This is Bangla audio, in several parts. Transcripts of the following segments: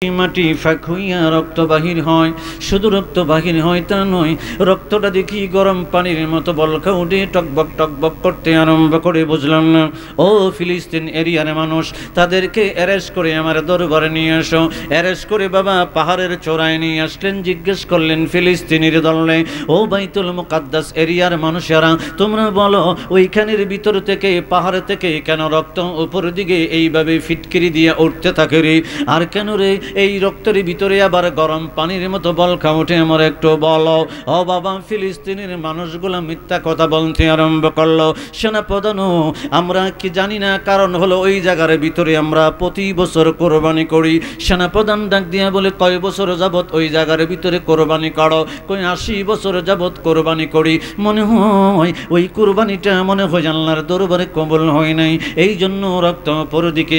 মাটি ফাঁক হইয়া রক্ত বাহির হয়, শুধু রক্ত বাহির হয় তা নয়, রক্তটা দেখি গরম পানির মতো বলকা উঠে টকবক টকবক করতে আরম্ভ করে। বুঝলাম না। ও ফিলিস্তিন এরিয়ার মানুষ, তাদেরকে অ্যারেস্ট করে আমার দরবারে নিয়ে আসো। অ্যারেস্ট করে বাবা পাহাড়ের চূড়ায় নিয়ে আসলেন, জিজ্ঞেস করলেন ফিলিস্তিনির দলে, ও বাইতুল মুকাদ্দাস এরিয়ার মানুষেরা, তোমরা বলো ওইখানের ভিতর থেকে পাহাড় থেকে কেন রক্ত উপর দিকে এইভাবে ফিটকিরি দিয়ে উঠতে থাকে রে? আর কেন রে এই রক্তের ভিতরে আবার গরম পানির মতো বলকা ওঠে? আমার একটু বলো। ও বাবা, ফিলিস্তিনের মানুষগুলো মিথ্যা কথা বলতে আরম্ভ করলো। সেনাপ্রধানও আমরা কি জানি না, কারণ হলো ওই জায়গার ভিতরে আমরা প্রতি বছর কোরবানি করি। সেনাপ্রধান ডাক দিয়া বলে, কয় বছর যাবত ওই জায়গার ভিতরে কোরবানি করো? কই 80 বছর যাবত কোরবানি করি। মনে হয় ওই কোরবানিটা মনে হয় আল্লাহর দরবারে কবুল হয় নাই, এই জন্য রক্ত উপর দিকে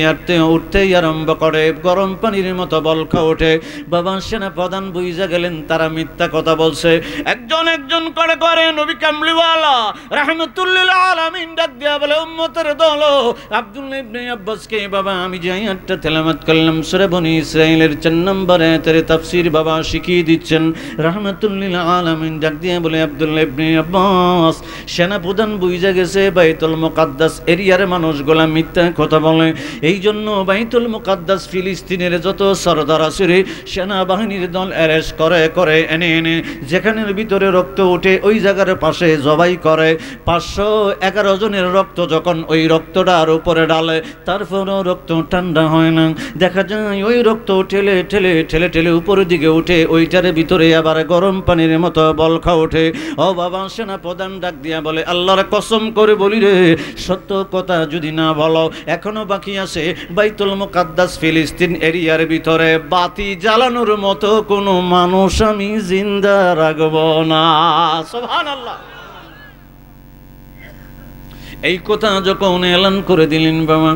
উঠতেই আরম্ভ করে, গরম পানির মতো বলকা ওঠে। বাবা সেনাপ্রধান বুঝা গেলেন তারা মিথ্যা কথা বলছে। একজন একজন করে করে নবী কামলিওয়ালা রাহমাতুল্লিল আলামিন ডাক দিয়া বলে, উম্মতের দল আব্দুল্লাহ ইবনে আব্বাসকে বাবা আমি যে আয়াতটা তেলাওয়াত করলাম সূরা বনী ইসরাঈলের 4 নম্বর আয়াতের তাফসীর বাবা শিখিয়ে দিচ্ছেন। রাহমাতুল্লিল আলামিন ডাক দিয়া বলে, আব্দুল্লাহ ইবনে আব্বাস, সেনাপ্রধান বুঝা গেছে বাইতুল মুকাদ্দাস এরিয়ার মানুষগুলা মিথ্যা কথা বলে, এই জন্য বাইতুল মুকাদ্দাস ফিলিস্তিনের যত সরদার আছে রে, সেনাবাহিনীর দল অ্যারেস্ট করে করে এনে এনে যেখানের ভিতরে রক্ত ওঠে ওই জায়গার পাশে জবাই করে। 511 জনের রক্ত যখন ওই রক্তটার উপরে ডালে, তারপরও রক্ত ঠান্ডা হয় না। দেখা যায় ওই রক্ত ঠেলে ঠেলে ঠেলে ঠেলে উপরের দিকে উঠে, ওইটার ভিতরে আবার গরম পানির মতো বলকা ওঠে। ও বাবা সেনাপ্রধান ডাক দিয়া বলে, আল্লাহর কসম করে বলি রে, সত্য কথা যদি না বলো, এখনো বাকি আছে বাইতুল মুকাদ্দাস ফিলিস্তিন এরিয়ার ভিতরে বাতি জ্বালানোর মতো কোনো মানুষ আমি জিন্দা রাখব না। সুবহানাল্লাহ। এই কথা যখন এলান করে দিলেন বাবা,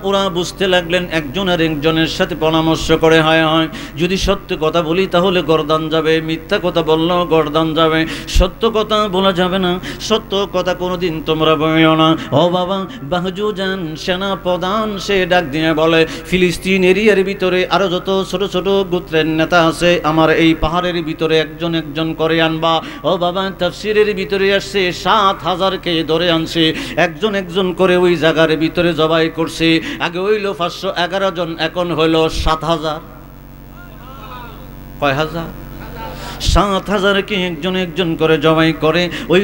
ওরা বুঝতে লাগলেন একজন আর একজনের সাথে পরামর্শ করে, হয় যদি সত্য কথা বলি তাহলে গর্দান যাবে, মিথ্যা কথা বললেও গর্দান যাবে, সত্য কথা বলা যাবে না, সত্য কথা কোনোদিন তোমরা বলিও না। ও বাবা বাহজুজান সেনাপ্রধান সে ডাক দিয়ে বলে, ফিলিস্তিন এরিয়ার ভিতরে আরো যত ছোট ছোট গোত্রের নেতা আছে আমার এই পাহাড়ের ভিতরে একজন একজন করে আনবা। ও বাবা তাফসীরের ভিতরে আসছে 7000কে ধরে আনছে, একজন একজন করে ওই জায়গার ভিতরে জবাই করছে। আগে হইল 511 জন, এখন হইল 7000। কয় হাজার? 7000কে একজন একজন করে জবাই করে ওই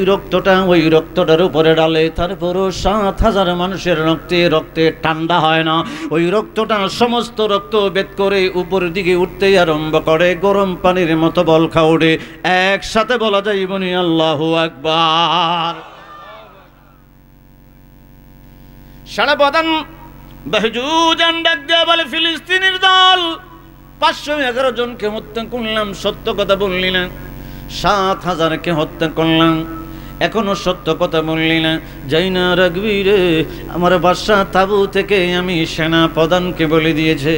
রক্তটার উপরে ডালে। তারপরও 7000 মানুষের রক্তে ঠান্ডা হয় না। ওই রক্তটা সমস্ত রক্ত বেদ করে উপর দিকে উঠতে আরম্ভ করে, গরম পানির মতো বলকা ওঠে। একসাথে বলা যায় বনি আল্লাহু আকবার। সেনাপ্রধান বাহজুজান ডাক দিয়া বলে, ফিলিস্তিনের দল 511 জনকে হত্যা করলাম, সত্য কথা বললি না। 7000কে হত্যা করলাম, এখনো সত্য কথা বললি না। যাই না রাখবি রে, আমার বাদশা তাবু থেকে আমি সেনা প্রধানকে বলে দিয়েছে,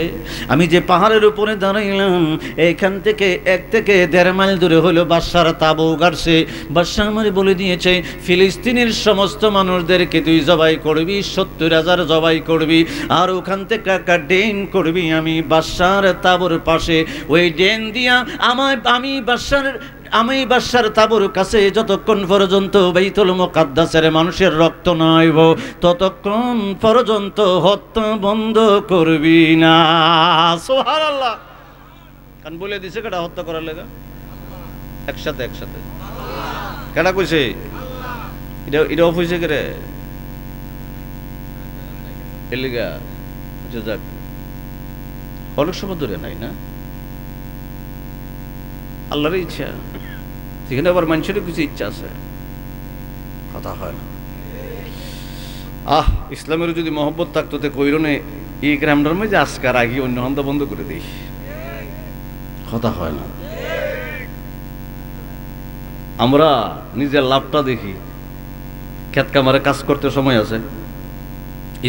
আমি যে পাহাড়ের উপরে দাঁড়াইলাম এখান থেকে 1 থেকে 1.5 মাইল দূরে হলো বাদশার তাবু গাড়ছে। বাদশা আমার বলে দিয়েছে ফিলিস্তিনের সমস্ত মানুষদেরকে তুই জবাই করবি, 70,000 জবাই করবি, আর ওখান থেকে একটা ড্রেন করবি আমি বাদশার তাবুর পাশে। ওই ড্রেন দিয়া আমি বাদশার তাবুর কাছে যতক্ষণ পর্যন্ত বাইতুল মুকাদ্দাসের মানুষের রক্ত না আইব ততক্ষণ পর্যন্ত হত্যা বন্ধ করবি না। সুবহানাল্লাহ। কারণ বলে দিছে কেডা হত্যা করার লাগা? একসাথে কেডা কইছে? এটা অফিসে করে এলিগা যাক অনেক সময় ধরে নাই না, আল্লাহর ইচ্ছা। সেখানে আবার মানুষেরও কিছু ইচ্ছা আছে, কথা হয় না। ইসলামের যদি মহব্বত থাকতো তে কইরনে এই গ্রামটার মধ্যে আজকার আগে অন্য হন্দা বন্ধ করে দিই, কথা হয় না। আমরা নিজের লাভটা দেখি, ক্ষেত কামারে কাজ করতে সময় আছে,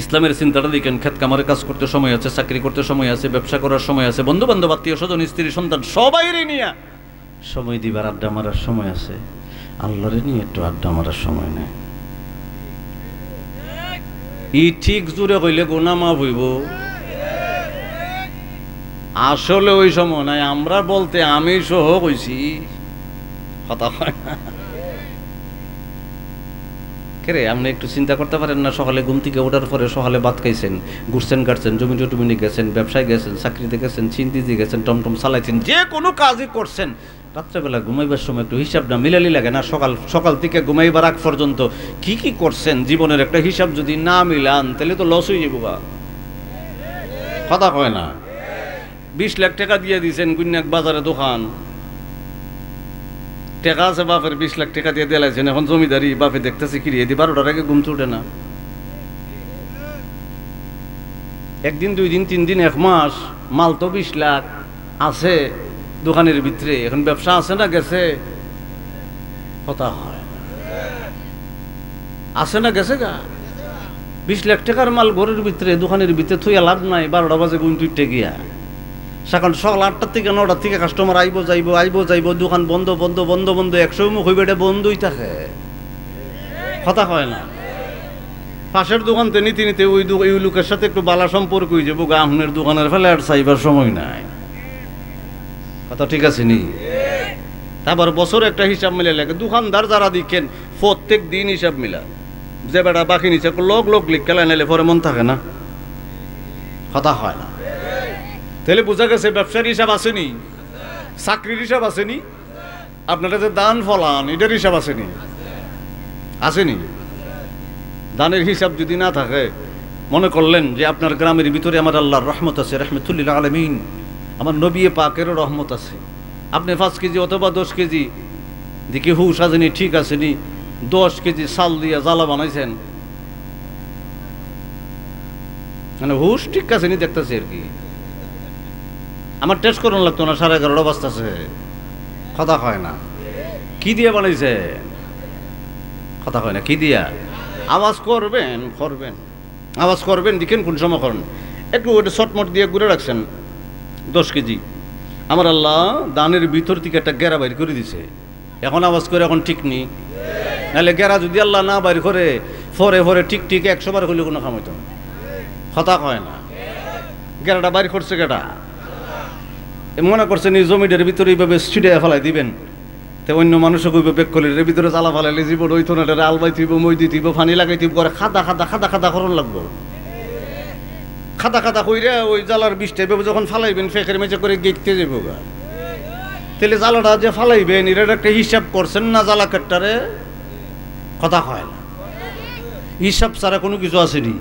ইসলামের চিন্তাটা দেখেন, ক্ষেত কামারে কাজ করতে সময় আছে, চাকরি করতে সময় আছে, ব্যবসা করার সময় আছে, বন্ধু বান্ধব আত্মীয় স্বজন স্ত্রী সন্তান সবাইরে নিয়ে সময় দিবার আড্ডা মারার সময় আছে, আল্লাহরে নিয়ে একটু আড্ডা মারার সময় নেই। ই ঠিক জোরে কইলে গুনাহ মাফ হইব। আসলে ওই সময় নাই, আমরা বলতে আমি সহ কইছি, কথা হয় না। কেরে আপনি একটু চিন্তা করতে পারেন না? সকালে ঘুম থেকে ওঠার পরে সকালে ভাত খাইছেন, ঘুরছেন কাটছেন, জমি টুমিনি গেছেন, ব্যবসায় গেছেন, চাকরিতে গেছেন, চিন্তিতে গেছেন, টমটম চালাইছেন, যে কোনো কাজই করছেন, রাত্রেবেলা ঘুমাইবার সময় একটু হিসাব না মিলালি লাগে না? সকাল থেকে ঘুমাইবার আগ পর্যন্ত কি কি করছেন জীবনের একটা হিসাব যদি না মিলান তাহলে তো লস হয়ে যাবো। কথা কয় না? 20 লাখ টাকা দিয়ে দিয়েছেন গুন্যাক বাজারে দোকান, টাকা আছে বাপের, 20 লাখ টাকা দিয়ে দিলাইছেন, এখন জমিদারি বাপে দেখতেছে কি রে 12টার আগে ঘুম উঠে না। একদিন 2 দিন 3 দিন 1 মাস মাল তো 20 লাখ আছে দোকানের ভিতরে, এখন ব্যবসা আছে না গেছে? কথা হয় আছে না গেছে গা? 20 লাখ টাকার মাল ঘরের ভিতরে দোকানের ভিতরে থইয়া লাভ নাই, 12টা বাজে ঘুম তুইতে গিয়া। সকাল 8টার থেকে 9টার থেকে কাস্টমার আইব যাইব, দোকান বন্ধ বন্ধ বন্ধ বন্ধ, 100 মুখ হইবে, এটা বন্ধই থাকে। কথা হয় না? পাশের দোকানতে নিতে নিতে ওই লোকের সাথে একটু বালা সম্পর্ক হয়ে যাবো, আপনার দোকানের ফেলে আর চাইবার সময় নাই। কথা ঠিক আছে নি? তারপর বছর একটা হিসাব মিলে লাগে। দোকানদার যারা দেখেন প্রত্যেক দিন হিসাব মিলা, যে বেটা বাকি নিচে লোক লিখ কেলা নাইলে পরে মন থাকে না। কথা হয় না? তাহলে বোঝা গেছে ব্যবসার হিসাব আসেনি, চাকরির হিসাব আসেনি, আপনারা যে দান ফলান এটার হিসাব আসেনি, আসেনি? দানের হিসাব যদি না থাকে, মনে করলেন যে আপনার গ্রামের ভিতরে আমার আল্লাহর রহমত আছে, রহমতুল্লিল আলামিন, আমার নবী পাকেরও রহমত আছে। আপনি 5 কেজি অথবা 10 কেজি দেখি হুশ আসেনি, ঠিক আসেনি, 10 কেজি চাল দিয়ে জ্বালা বানাইছেন, মানে হুশ ঠিক আসেনি দেখতেছি আর কি। আমার টেস্ট করুন লাগতো না, 11:30 বাজতেছে। কথা হয় না? কি দিয়ে বানাইছে? কথা হয় না? কি দিয়া? আওয়াজ করবেন আওয়াজ করবেন, দেখেন কোন সময় করেন, একটু ওইটা শর্টমট দিয়ে ঘুরে রাখছেন 10 কেজি। আমার আল্লাহ দানের ভিতর থেকে একটা গেরা বাইর করে দিছে, এখন আওয়াজ করে এখন ঠিক নেই। নাহলে গেরা যদি আল্লাহ না বাইর করে ফরে ঠিক 100 বার হইলে কোনো কাম হইতো না। কথা হয় না? গেরাটা বাইর করছে গেটা, মনে করছেন এই জমিটার ভিতরে এইভাবে ছিটে ফেলাই দিবেন, তো অন্য মানুষও কইবে বেক করলে এর ভিতরে জ্বালা ফালাইলে জীবন হইতো না, এটা আলবাই থইব, মই দিইব, পানি লাগাই থইব, করে খাদা করন লাগবো। খাদা কইরে ওই জ্বালার বিষটা যখন ফালাইবেন ফেকের মেঝে করে গেইতে যাবো গা। তাহলে জ্বালাটা যে ফালাইবেন এর একটা হিসাব করছেন না জ্বালা কাটটারে? কথা হয় না? হিসাব ছাড়া কোনো কিছু আসেনি।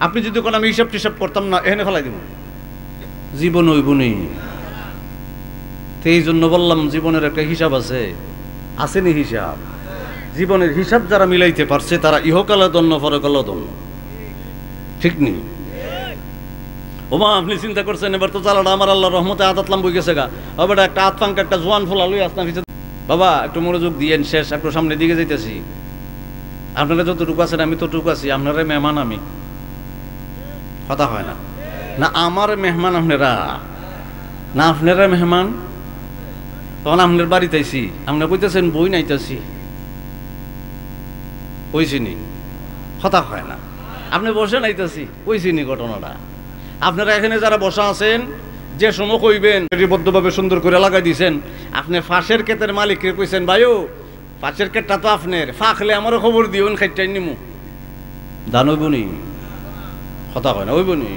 আপনি যদি কোনো আমি হিসাব টিসাব করতাম না, এখানে ফেলাই দিব, জীবন হইব নি। এই জন্য বললাম জীবনের একটা হিসাব আছে, আসেনি হিসাব? জীবনের হিসাব যারা মিলাইতে পারছে তারা ইহকালে ধন্য পরকালে ধন্য, ঠিক নেই? ওমা আপনি চিন্তা করছেন এবার তো জ্বালাটা আমার আল্লাহর রহমতে আদাতলাম বই গেছে গা, হবে একটা আতপাঙ্ক একটা জোয়ান ফোলা লই আসলাম। বাবা একটু মনোযোগ দিয়েন, শেষ, একটু সামনের দিকে যাইতেছি। আপনারা যতটুকু আছেন আমি ততটুকু আছি, আপনারা মেহমান আমি। কথা হয় না? না আমার মেহমান আপনারা, না আপনারা মেহমান। তখন আপনার বাড়িতে আইছি, আপনি কইতেছেন বই নাইতেছি, কইছিনি? কথা হয় না? আপনি বসে নাইতেছি, কইছিনি ঘটনাটা? আপনারা এখানে যারা বসা আছেন, যে সময় কইবেন বদ্ধভাবে সুন্দর করে লাগাই দিয়েছেন। আপনি ফাঁসের ক্ষেতের মালিককে কইছেন, ভাইও ফাঁসের ক্ষেতটা তো আপনার, ফাঁকলে আমারও খবর দিও, খাইটাই নিমু, দান হইবনি। কথা হয় না? হইবনি?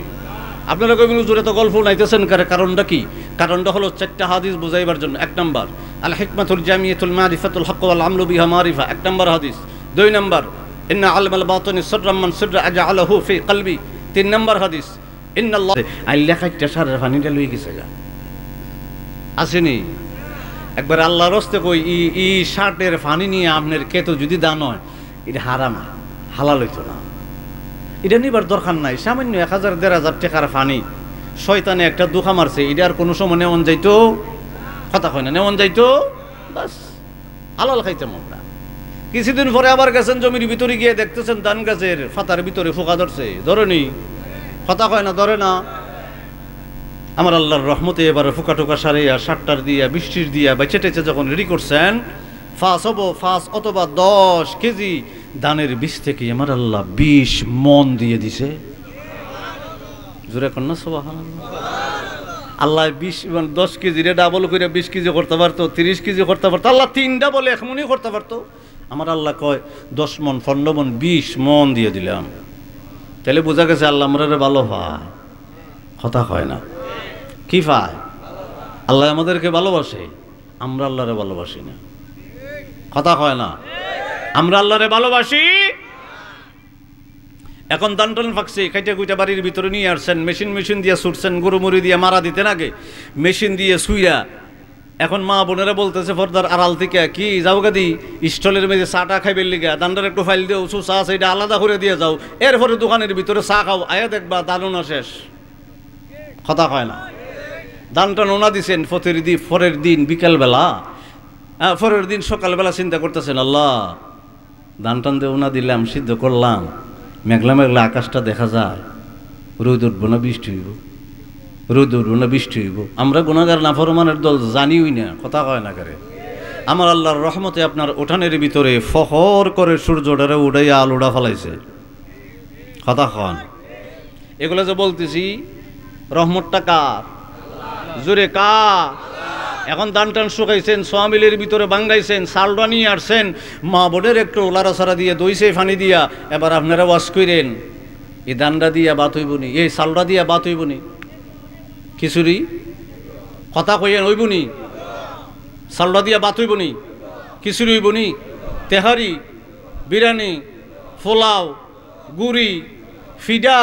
আপনারা কইবেন হুজুর এত গল্প নাইতেছেন, কারণটা কি? কারণটা হলো 4টা হাদিস বুঝাইবার জন্য। 1 নাম্বার আল হিকমাতুল জামিয়াতুল মারিফাতুল হক ওয়াল আমলু বিহা মারিফা, 1 নাম্বার হাদিস। 2 নাম্বার ইন্না আলমাল বাতিনি সিররাম মান সিররা আজআলাহু ফি কলবি, 3 নাম্বার হাদিস ইন্নাল্লাহ আল্লাহ খাইটা সারের পানিটা লই গেছে গা, আসেনি? একবার আল্লাহর রাস্তে কই ই শার্টের পানি নিয়ে আপনার কেতো যদি দান হয়, এটা হারাম, হালাল হইতো না, এটা নিবার দরকার নাই। সামান্য 1000-1500 টাকার পানি শয়তানে একটা দুখা মারছে, এটা আর কোনো সময় নেওয়ান যাইতো? কথা হয় না? নেওয়ান যাইতো? বাস হালাল খাইতাম আমরা। কিছুদিন পরে আবার গেছেন জমির ভিতরে গিয়ে দেখতেছেন ধান গাছের ফাতার ভিতরে ফোকা ধরছে, ধরেনি? কথা হয় না? ধরে না? আমার আল্লাহর রহমতে এবার ফোকা টোকা সারিয়া 7টার দিয়া বৃষ্টির দিয়া বেঁচে টেচে যখন রেডি করছেন, 5 অথবা 10 কেজি ধানের বীজ থেকে আমার আল্লাহ 20 মন দিয়ে দিছে। জোরে কন্যা সুবহানাল্লাহ। আল্লাহ 10 কেজিরে ডাবল করে 20 কেজি করতে পারতো, 30 কেজি করতে পারতো, আল্লাহ 3 ডাবল 1 মনই করতে পারতো। আমার আল্লাহ কয় 10 মন 15 মন 20 মন দিয়ে দিলাম। তাহলে বোঝা গেছে আল্লাহ আমরা ভালো পায়, কথা হয় না, কি পায়? আল্লাহ আমাদেরকে ভালোবাসে, আমরা আল্লাহরে ভালোবাসি না, কথা হয় না। আমরা আল্লাহরে ভালোবাসি। এখন দান টান ফাঁকছে, খাইটা কুইটা বাড়ির ভিতরে নিয়ে আসছেন, মেশিন দিয়ে ছুটছেন, গরু মুড়ি দিয়ে মারা দিতেন আগে, মেশিন দিয়ে সুইরা। এখন মা বোনেরা বলতেছে পর্দার আড়াল থেকে, কি যাও গাদি স্টলের মেঝে চাটা খাইবের লিগা, দানটার একটু ফাইল দিও, চা সেইটা আলাদা করে দিয়ে যাও, এরপরে দোকানের ভিতরে চা খাও, আয়া দেখবা দানুনা শেষ, কথা হয় না। দানটা নোনা দিছেন পরের দিন বিকালবেলা, পরের দিন সকালবেলা চিন্তা করতেছেন, আল্লাহ দান টান দিয়ে ওনা দিলাম, সিদ্ধ করলাম, মেঘলা মেঘলা আকাশটা দেখা যায়, রোদ উঠবো না বৃষ্টি হইব, রোদ উঠবো না বৃষ্টি হইব। আমরা গুনাহগার নাফরমানের দল জানিওই না, কথা হয় না করে। আমার আল্লাহর রহমতে আপনার উঠানের ভিতরে ফখর করে সূর্যটারে উড়াইয়া আলোড়া ফেলাইছে, কথা হন। এগুলো যে বলতেছি রহমতটা কার? জোরে কার? এখন দান টান শুকাইছেন, সোয়ামিলের ভিতরে বাঙ্গাইছেন, সালডা নিয়ে আসছেন, মা বোনের একটু লাড়াছাড়া দিয়ে দইছে ফানি দিয়া, এবার আপনারা ওয়াশ করেন, এই দানটা দিয়া বাত হইবনি, এই সালডা দিয়া বাত হইবনি, খিচুড়ি কথা কইয়েন হইবনি, সালডা দিয়া বাত হইবনি, খিচুড়ি হইবনি, তেহারি, বিরিয়ানি, পোলাও, গুড়ি, ফিডা।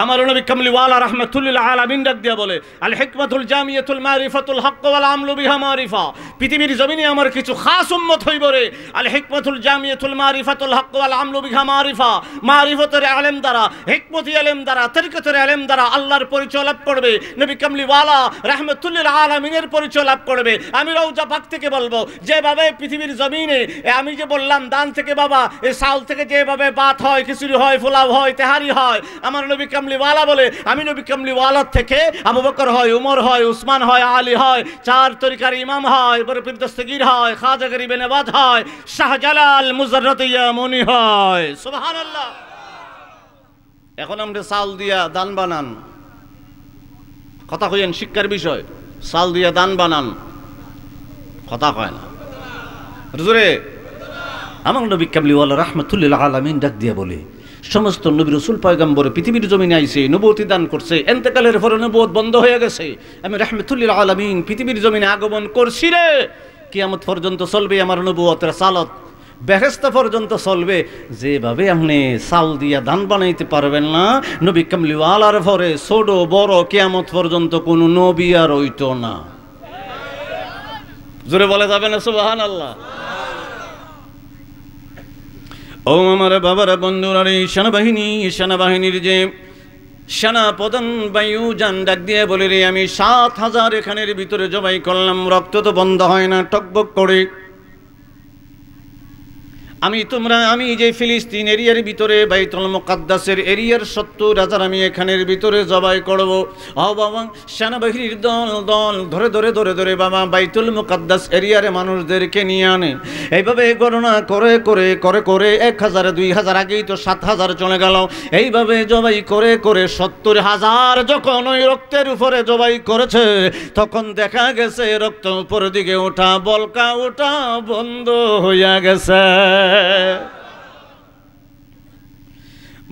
আমার নবী কামলিওয়ালা রাহমাতুল্লিল আলামিন ডাক দিয়া বলে, আল হিকমাতুল জামিয়াতুল মারিফাতুল হক ওয়াল আমলু বিহা মারিফা। পৃথিবীর জমিনে আমার কিছু খাস উম্মত হইব রে, আল হিকমাতুল জামিয়াতুল মারিফাতুল হক ওয়াল আমলু বিহা মারিফা। মারিফতের ইলম দ্বারা, হিকমতি ইলম দ্বারা, তরিকতের ইলম দ্বারা আল্লাহর পরিচয় লাভ করবে, নবী কামলিওয়ালা রাহমাতুল্লিল আলামিনের পরিচয় লাভ করবে। আমি রওজা পাক থেকে বলবো, যেভাবে পৃথিবীর জমিনে আমি যে বললাম দান থেকে বাবা, এই চাউল থেকে যেভাবে ভাত হয়, খিচুড়ি হয়, পোলাও হয়, তেহারি হয়, আমার নবী কামলিওয়ালা বলে আমি নবী কামলিওয়ালার থেকে আবু বকর হয়, উমর হয়, উসমান হয়, আলী হয়, 4 তরিকার ইমাম হয়, বড় পীর দস্তগীর হয়, খাজা গরিব নওয়াজ হয়, শাহজালাল মুজাররাতিয়া মুনি হয়, সুবহানাল্লাহ। এখন আমরা চাউল দিয়া দান বানান, কথা কইেন, শিক্ষার বিষয়, চাউল দিয়া দান বানান, কথা হয় না জোরে। আমার নবী কামলিওয়ালা রাহমাতুল্লিল আলামিন ডাক দিয়া বলে, সমস্ত নবী রাসূল পয়গম্বর পৃথিবীর জমিনে আইছে, নবুয়তি দান করছে, ইন্তেকালের পরে নবুয়ত বন্ধ হয়ে গেছে, আমি রাহমাতুল্লিল আলামিন পৃথিবীর জমিনে আগমন করছি রে, কিয়ামত পর্যন্ত চলবে আমার নবুয়ত রাসালত, বেহেশত পর্যন্ত চলবে। যেভাবে আপনি চাউল দিয়া দান বানাইতে পারবেন না, নবী কামলিওয়ালার পরে ছোট বড় কিয়ামত পর্যন্ত কোনো নবী আর হইতো না। জোরে বলে যাবে না সুবহানাল্লাহ। ও আমার বাবার বন্ধুরা, এই সেনাবাহিনীর যে সেনা প্রধান বায়ু যান ডাক দিয়ে বলে রে, আমি 7,000 এখানের ভিতরে জবাই করলাম, রক্ত তো বন্ধ হয় না, টকবক করে। আমি যে ফিলিস্তিন এরিয়ার ভিতরে বাইতুল মুকাদ্দাসের এরিয়ার 70,000 আমি এখানের ভিতরে জবাই করব। ও বাবা, সেনাবাহিনীর দল ধরে বাবা বাইতুল মুকাদ্দাস এরিয়ার মানুষদেরকে নিয়ে আনে। এইভাবে গণনা করে 1,000 2,000, আগেই তো 7,000 চলে গেল। এইভাবে জবাই করে 70,000 যখন ওই রক্তের উপরে জবাই করেছে, তখন দেখা গেছে রক্ত উপর দিকে ওঠা, বলকা ওঠা বন্ধ হইয়া গেছে।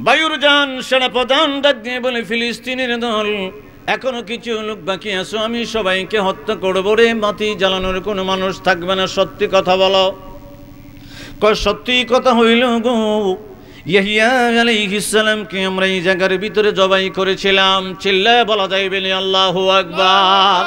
বায়ুর যান সেনাপ্রধান ডাক দিয়ে বলে, ফিলিস্তিনের দল এখনো কিছু লোক বাকি আছো, আমি সবাইকে হত্যা করবো রে, বাতি জ্বালানোর কোনো মানুষ থাকবে না, সত্যি কথা বলো। সত্যি কথা হইল গো, ইয়াহিয়া আলাইহিস সালামকে আমরা এই জায়গার ভিতরে জবাই করেছিলাম। চিল্লায় বলা যাইবে না আল্লাহু আকবার।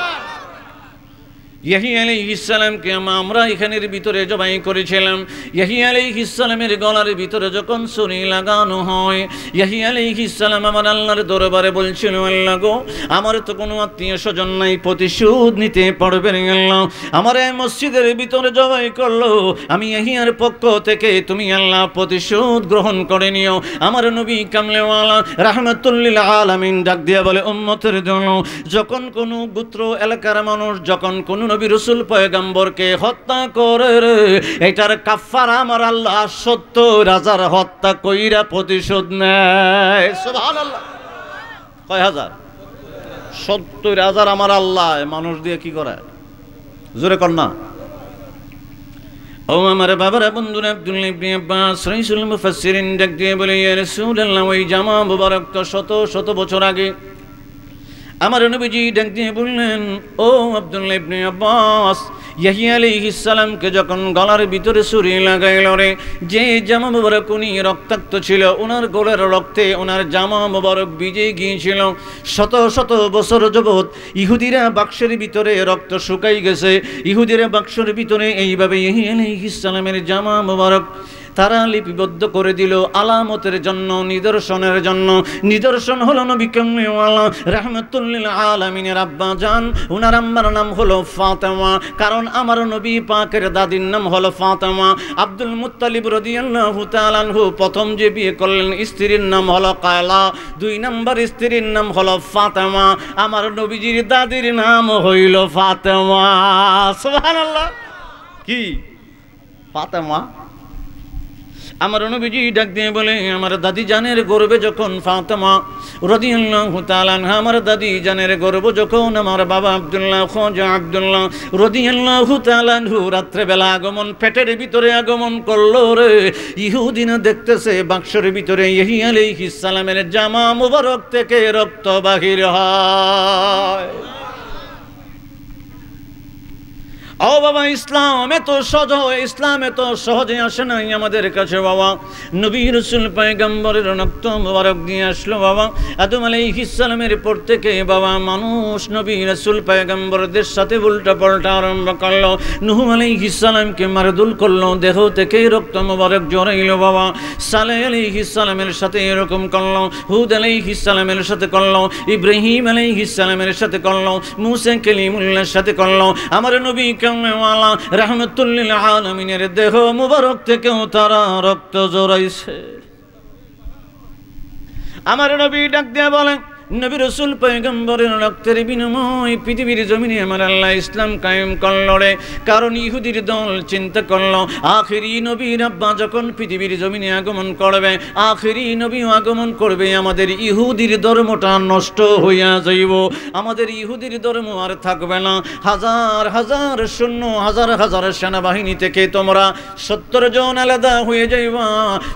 ইয়াহিয়া আলাইহিস সালামকে আমরা এখানের ভিতরে জবাই করেছিলাম। ইয়াহিয়া আলাইহিস সালামের গলার ভিতরে যখন ছুরি লাগানো হয়, ইয়াহিয়া আলাইহিস সালাম আমার আল্লাহর দরবারে বলছিল, আল্লাহ গো, আমার তো কোনো আত্মীয় স্বজন নাই, প্রতিশোধ নিতে পারবে না আল্লাহ। আমার এই মসজিদের ভিতরে জবাই করলো, আমি ইয়াহিয়ার পক্ষ থেকে তুমি আল্লাহ প্রতিশোধ গ্রহণ করে নিও। আমার নবী কামলিওয়ালা রাহমাতুল্লিল আলামিন ডাক দিয়া বলে, উম্মতের জন্য যখন কোনো গোত্র এলাকার মানুষ যখন কোনো নবী রাসূল পয়গম্বরকে হত্যা করে রে, এটার কাফারা আমার আল্লাহ 70,000 হত্যা কইরা প্রতিশোধ নেয়। সুবহানাল্লাহ। কয় হাজার? 70,000 আমার আল্লাহ মানুষ দিয়ে কি করে, জোরে কর না। ও আমার বাবারা, বন্ধুরা, আব্দুল্লাহ ইবনে আব্বাস রাইসুল মুফাসসিরিন ডাক দিয়ে বলে, ইয়া রাসূলুল্লাহ, ওই জামা মুবারক তো শত শত বছর আগে। আমার নবীজি ডাক দিয়ে বললেন, ও আব্দুল্লাহ ইবনে আব্বাস, ইয়াহিয়া আলাইহিস সালামকে যখন গলার ভিতরে ছুরি লাগাইল রে, যে জামা মুবারক উনি রক্তাক্ত ছিল, ওনার গলার রক্তে ওনার জামা মুবারক ভিজে গিয়েছিল। শত শত বছর যাবৎ ইহুদিরা বাক্সের ভিতরে রক্ত শুকাই গেছে, ইহুদিরা বাক্সের ভিতরে এইভাবে ইয়াহিয়া আলাইহিস সালামের জামা মুবারক তারা লিপিবদ্ধ করে দিল আলামতের জন্য, নিদর্শনের জন্য। নিদর্শন হলো নবী কামলিওয়ালা রাহমাতুল লিল আলামিনের আব্বা জান, ওনার আম্মার নাম হলো ফাতেমা, কারণ আমার নবী পাকের দাদির নাম হলো ফাতেমা। আব্দুল মুত্তালিব রাদিয়াল্লাহু তাআলা আনহু প্রথম যে বিয়ে করলেন স্ত্রীর নাম হলো কায়লা, 2 নম্বর স্ত্রীর নাম হলো ফাতেমা। আমার নবীজির দাদির নাম হইল ফাতেমা। সুবহানাল্লাহ। কি ফাতেমা? আমার নবীজি ডাক দিয়ে বলে, আমার দাদি জানের গর্বে যখন ফাতেমা রাদিয়াল্লাহু তাআলা আনহা, আমার দাদি জানের গর্ব যখন আমার বাবা আব্দুল্লাহ খাজা আব্দুল্লাহ রাদিয়াল্লাহু তাআলা আনহু রাত্রে বেলা আগমন, পেটের ভিতরে আগমন করলো রে, ইহুদিনা দেখতেছে বাক্সের ভিতরে ইয়াহিয়া আলাইহিস সালামের জামা মুবারক থেকে রক্ত বাহির হয়। ও বাবা, ইসলাম এত সহজ, ইসলাম এত সহজে আসে নাই আমাদের কাছে বাবা। নবী রাসূল পয়গম্বরের রক্ত মুবারক দিয়ে আসলো বাবা। আদম আলাইহিস সালামের পর থেকে বাবা মানুষ নবী রাসূল পয়গম্বরদের সাথে উল্টা পাল্টা আরম্ভ করলো। নূহ আলাইহিস সালামকে মারদুল করলো, দেহ থেকে রক্ত মুবারক জড়াইলো বাবা। সালেহ আলাইহিস সালামের সাথে এরকম করলো, হুদ আলাইহিস সালামের সাথে করলো, ইব্রাহিম আলাইহিস সালামের সাথে করলো, মুসা কালিমুল্লাহর সাথে করলো। আমার নবী রাহমাতুল লিল আলামিনের দেহ মুবারক থেকেও তারা রক্ত জড়াইছে। আমার নবী ডাক দিয়ে বলেন, নবী রাসূল পয়গম্বরের রক্তের বিনিময়ে পৃথিবীর জমিনে আমার আল্লাহ ইসলাম কায়েম করলো রে। কারণ ইহুদির দল চিন্তা করলো আখেরি নবীর আব্বা যখন পৃথিবীর জমিনে আগমন করবে, আখেরি নবী আগমন করবে, আমাদের ইহুদির ধর্মটা নষ্ট হইয়া যাইব, আমাদের ইহুদির ধর্ম আর থাকবে না। হাজার হাজার সৈন্য, হাজার হাজার সেনাবাহিনী থেকে তোমরা 70 জন আলাদা হয়ে যাইবা।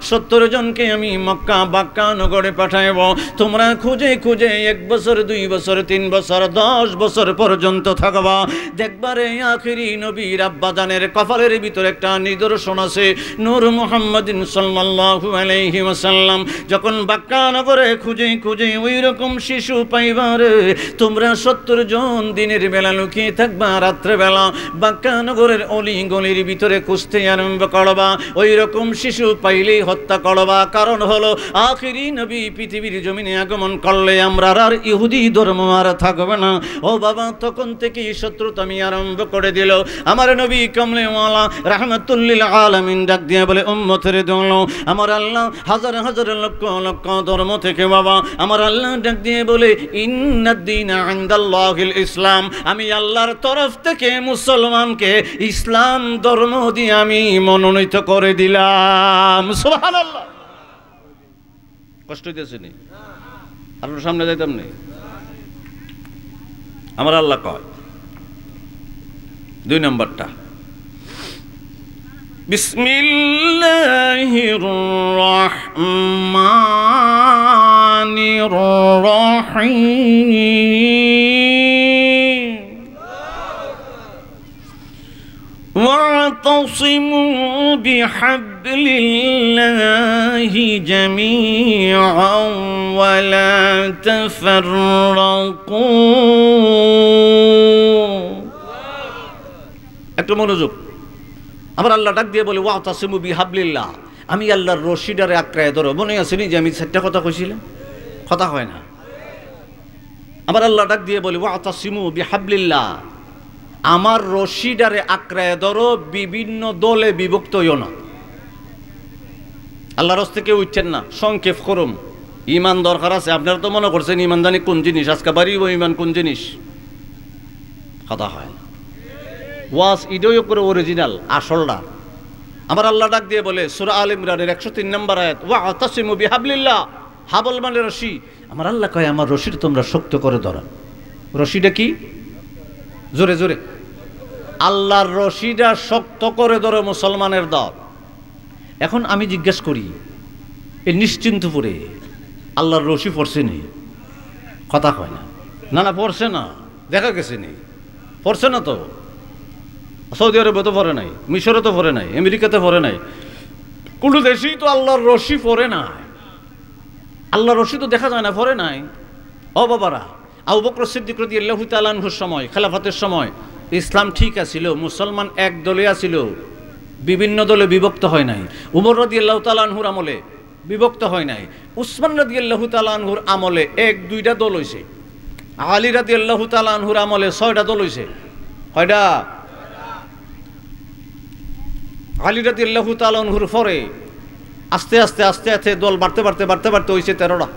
70 জনকে আমি মক্কা বাক্কা নগরে পাঠাইব। তোমরা খুঁজে খুঁজে 1 বছর 2 বছর 3 বছর 10 বছর পর্যন্ত থাকবা। দেখবারে আখেরি নবীর আব্বাজানের কপালের ভিতরে একটা নিদর্শন আছে। নূর মুহাম্মাদিন সাল্লাল্লাহু আলাইহি ওয়াসাল্লাম যখন বাক্কা নগরে খুঁজে খুঁজে ওই রকম শিশু পাইবারে, তোমরা 70 জন দিনের বেলা লুকিয়ে থাকবা, রাত্রে বেলা বাক্কা নগরের অলি গলির ভিতরে খুঁজতে আরম্ভ করবা। ওই রকম শিশু পাইলেই হত্যা করবা। কারণ হলো আখেরি নবী পৃথিবীর জমিনে আগমন করলে আমরা আর ইহুদি ধর্ম আর থাকবে না। ও বাবা, তখন থেকেই শত্রুতামি আরম্ভ করে দিল। আমার নবী কামলিওয়ালা রাহমাতুল লিল আলামিন ডাক দিয়ে বলে, উম্মতের দল, আমার আল্লাহ হাজার হাজার লক্ষ লক্ষ ধর্ম থেকে বাবা আমার আল্লাহ ডাক দিয়ে বলে, ইন্নাদ-দীনা ইনদাল্লাহিল ইসলাম, আমি আল্লাহর তরফ থেকে মুসলমানকে ইসলাম ধর্ম দিয়ে আমি মনোনীত করে দিলাম। সুবহানাল্লাহ। কষ্ট হইতেছে নি? আপনার সামনে যাইতাম নেই। আমার আল্লাহ কয় 2 নম্বরটা, বিসমিল্লাহির রহমানির রহিম, واعتصموا بحبل الله جميعا ولا تفرقوا। একটু মনোযোগ। আবার আল্লাহ ডাক দিয়ে বলে, ওয়াতাসিমু বিহাবলিল্লাহ, আমি আল্লাহর রশিডারে আঁকড়ায় ধরো। মনে আছে নি যে আমি 4টা কথা কইছিলাম? কথা হয় না। আবার আল্লাহ ডাক দিয়ে বলে, ওয়াতাসিমু বিহাবলিল্লাহ, আমার রশিডারে আঁকড়ায় ধরো, বিভিন্ন দলে বিভক্ত হইও না। আল্লাহর রাস্তে কেউ উঠছেন না। সংক্ষেপ করুম, ইমান দরকার আছে। আপনারা তো মনে করছেন ইমানদানি কোন জিনিস, আজকে বাড়িব ইমান কোন জিনিস? কথা হয় না। ওয়াজ ইডোয় করে অরিজিনাল আসলটা। আমার আল্লাহ ডাক দিয়ে বলে সূরা আল ইমরানের 103 নম্বর আয়াত, ওয়াতাসিমু বিহাবলিল্লাহ, হাবল মানে রশি। আমার আল্লাহ কয় আমার রশির তোমরা শক্ত করে ধরো। রশিটা কি? জোরে জোরে। আল্লাহর রশিটা শক্ত করে ধরে মুসলমানের দল। এখন আমি জিজ্ঞেস করি, এই নিশ্চিন্তপুরে আল্লাহর রশি পড়ছে নি? কথা কয় না। না না পড়ছে না, দেখা গেছে নি, পড়ছে না তো। সৌদি আরবে তো পড়ে নাই, মিশরে তো পড়ে নাই, আমেরিকাতে পড়ে নাই, কোনো দেশেই তো আল্লাহর রশি পড়ে নাই। আল্লাহর রশি তো দেখা যায় না, পড়ে নাই। ও বাবারা, আবু বকর সিদ্দিক রাদিয়াল্লাহু তাআলা আনহুর সময়, খেলাফতের সময় ইসলাম ঠিক আছিল, মুসলমান এক দলে আছিল, বিভিন্ন দলে বিভক্ত হয় নাই। উমর রাদিয়াল্লাহু তাআলা আনহুর আমলে বিভক্ত হয় নাই। উসমান রাদিয়াল্লাহু তাআলা আনহুর আমলে 1-2টা দল হইছে। আলী রাদিয়াল্লাহু তাআলা আনহুর আমলে 6টা দল হইছে। কয়টা? আলী রাদিয়াল্লাহু তাআলা আনহুর পরে আস্তে আস্তে আস্তে আস্তে দল বাড়তে বাড়তে বাড়তে বাড়তে হইছে 13টা।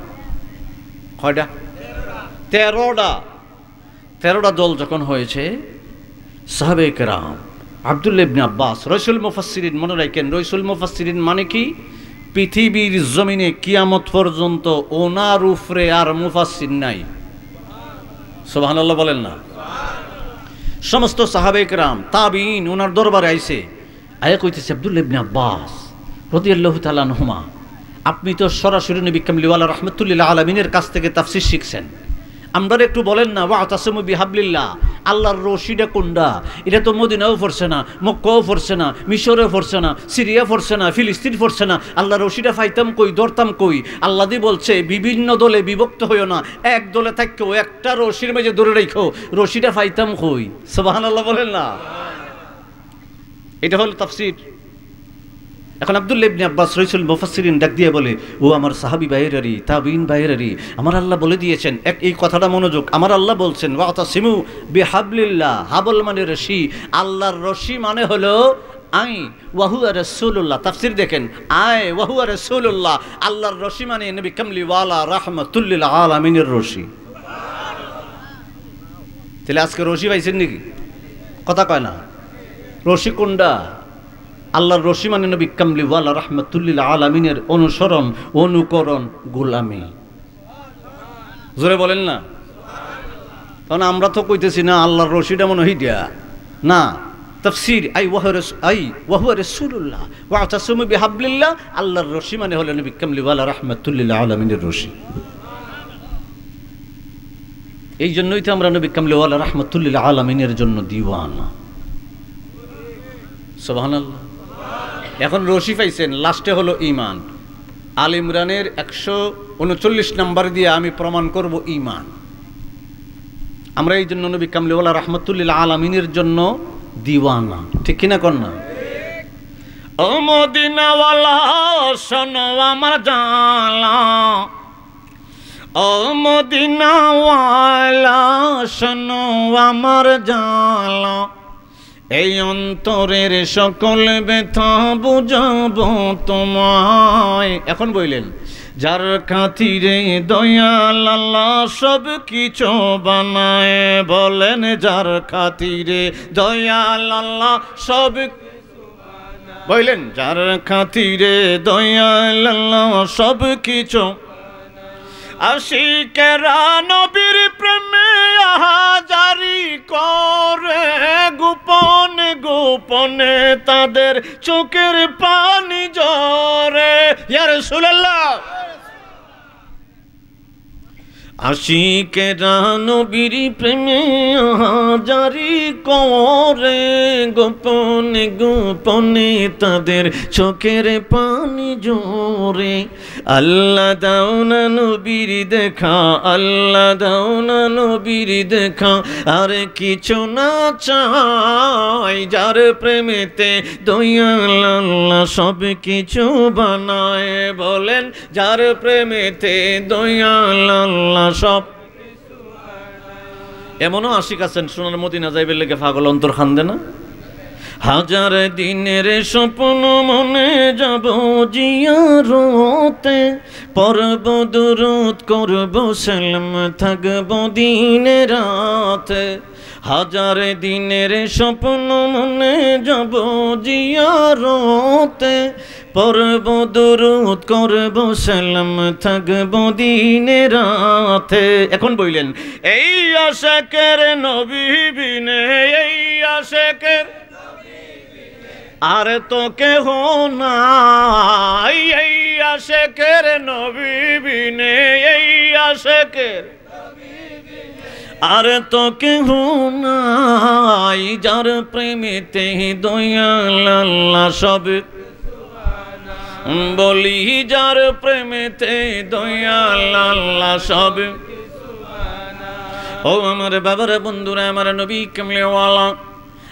কয়টা? 13টা। 13টা দল যখন হয়েছে, সাহাবায়ে কেরাম আব্দুল্লাহ ইবনে আব্বাস, রইসুল মুফাসসিরিন, মনে রাখেন রইসুল মুফাসসিরিন মানে কি? পৃথিবীর জমিনে কিয়ামত পর্যন্ত ওনার উপরে আর মুফাসসির নাই। সুবহানাল্লাহ বলেন না? সমস্ত সাহাবায়ে কেরাম তাবিঈন ওনার দরবারে আইছে, আয়া কইতেছে, আব্দুল্লাহ ইবনে আব্বাস রাদিয়াল্লাহু তাআলা আনহুমা, আপনি তো সরাসরি নবী কামলিওয়ালা রাহমাতুল্লিল আলামিনের কাছ থেকে তাফসীর শিখছেন, আমরা একটু বলেন না, ওয়াতাসিমু বিহাবলিল্লাহ, আল্লাহর রশিটা কোনটা? এটা তো মদিনাও পড়ছে না, মক্কাও পড়ছে না, মিশরেও পড়ছে না, সিরিয়া পড়ছে না, ফিলিস্তিন পড়ছে না, আল্লাহর রশিটা পাইতাম কই, ধরতাম কই? আল্লাহ দি বলছে বিভিন্ন দলে বিভক্ত হইও না, এক দলে থাকো, একটা রশির মাঝে ধরে রাখো, রশিটা পাইতাম কই? সুবহানাল্লাহ বলেন না? এটা হলো তাফসীর। এখন আব্দুল্লাহ ইবনে আব্বাস রইসুল মুফাসসিরিন ডাক দিয়ে বলে, ও আমার সাহাবী ভাইয়েরারি, তাবিঈন ভাইয়েরারি, আমার আল্লাহ বলে দিয়েছেন, এই কথাটা মনোযোগ, আমার আল্লাহ বলছেন, ওয়াতাসিমু বিহাবলিল্লাহ, হাবল মানে রশি, আল্লাহর রশি মানে হলো আই ওয়াহুয়া রাসূলুল্লাহ। তাফসীর দেখেন, আই ওয়াহুয়া রাসূলুল্লাহ, আল্লাহর রশি মানে নবী কামলিওয়ালা রাহমাতুল্লিল আলামিনের রশি। তাহলে আজকে রশি পাইছেন নাকি? কথা কয় না। রশি কোনটা? আল্লাহর রশি মানে নবী কামলিওয়ালা রাহমাতুল্লিল আলামিনের অনুসরণ, অনুকরণ, গোলামি। জোরে বলেন না? কারণ আমরা তো কইতেছি না আল্লাহর রশিটা মনে হইয়া না। তাফসীর আই ওয়াহুয়া রাসূলুল্লাহ ওয়াতাসিমু বিহাবলিল্লাহ, আল্লাহর রশি মানে হলো নবী কামলিওয়ালা রাহমাতুল্লিল আলামিনের রশি। এই জন্যই তো আমরা নবী কামলিওয়ালা রাহমাতুল্লিল আলামিনের জন্য দিওয়ানা। সুবহানাল্লাহ। এখন রশি পাইছেন, লাস্টে হলো ঈমান। আল ইমরানের 139 নম্বর দিয়ে আমি প্রমাণ করব ঈমান। আমরা এই জন্য নবী কামলিওয়ালা রাহমাতুল্লিল আলামিনের জন্য দিওয়ানা, ঠিক কিনা কর না? ও মদিনাওয়ালা শোনো আমার জালা, ও মদিনাওয়ালা শোনো আমার জালা, এই অন্তরের সকল ব্যথা বুঝাবো তোমায়। এখন বললেন, যার খাতিরে দয়াল আল্লাহ সব কিছু বানায়, বলেন যার খাতিরে দয়াল আল্লাহ সব, বললেন যার খাতিরে দয়াল আল্লাহ সব কিছু, আশিকেরা নবীর প্রেমে আহাজারি করে, গোপনে গোপনে তাদের চোখের পানি ঝরে। ইয়া রাসূলুল্লাহ, আশিকেরা নবীর প্রেমে আহাজারি করে, গোপনে গোপনে তাদের চোখের পানি ঝরে। আল্লাহ দাও না নবীর দেখা, আল্লাহ দাও না নবীর দেখা, আর কিছু না চাই, যার প্রেমেতে দয়াল আল্লাহ সব কিছু বানায়, বলেন যার প্রেমেতে দয়াল আল্লাহ সব। এমনও আশিক আছেন সোনার মদিনা যাইবের লেগে পাগল অন্তর খান্দে না। হাজার দিনের স্বপ্ন মনে যাব জিয়ারতে, পরব দুরূদ করব সালাম থাকব দিনে রাতে। হাজার দিনের স্বপ্ন মনে যাব জিয়ারতে, পড়ব দুরূদ করব সালাম থাকব দিনে রাতে। এখন বললেন এই আশিকের নবী বিনে, এই আশিকের আর তো কেহ নাই, এই আশিকের নবী বিনে, এই আশিকের আর তো কেহ নাই, যার প্রেমেতে দয়াল আল্লাহ সব বলি, যার প্রেমেতে দয়াল আল্লাহ সব। ও আমার বাবার বন্ধুরা, আমার নবী কামলিওয়ালা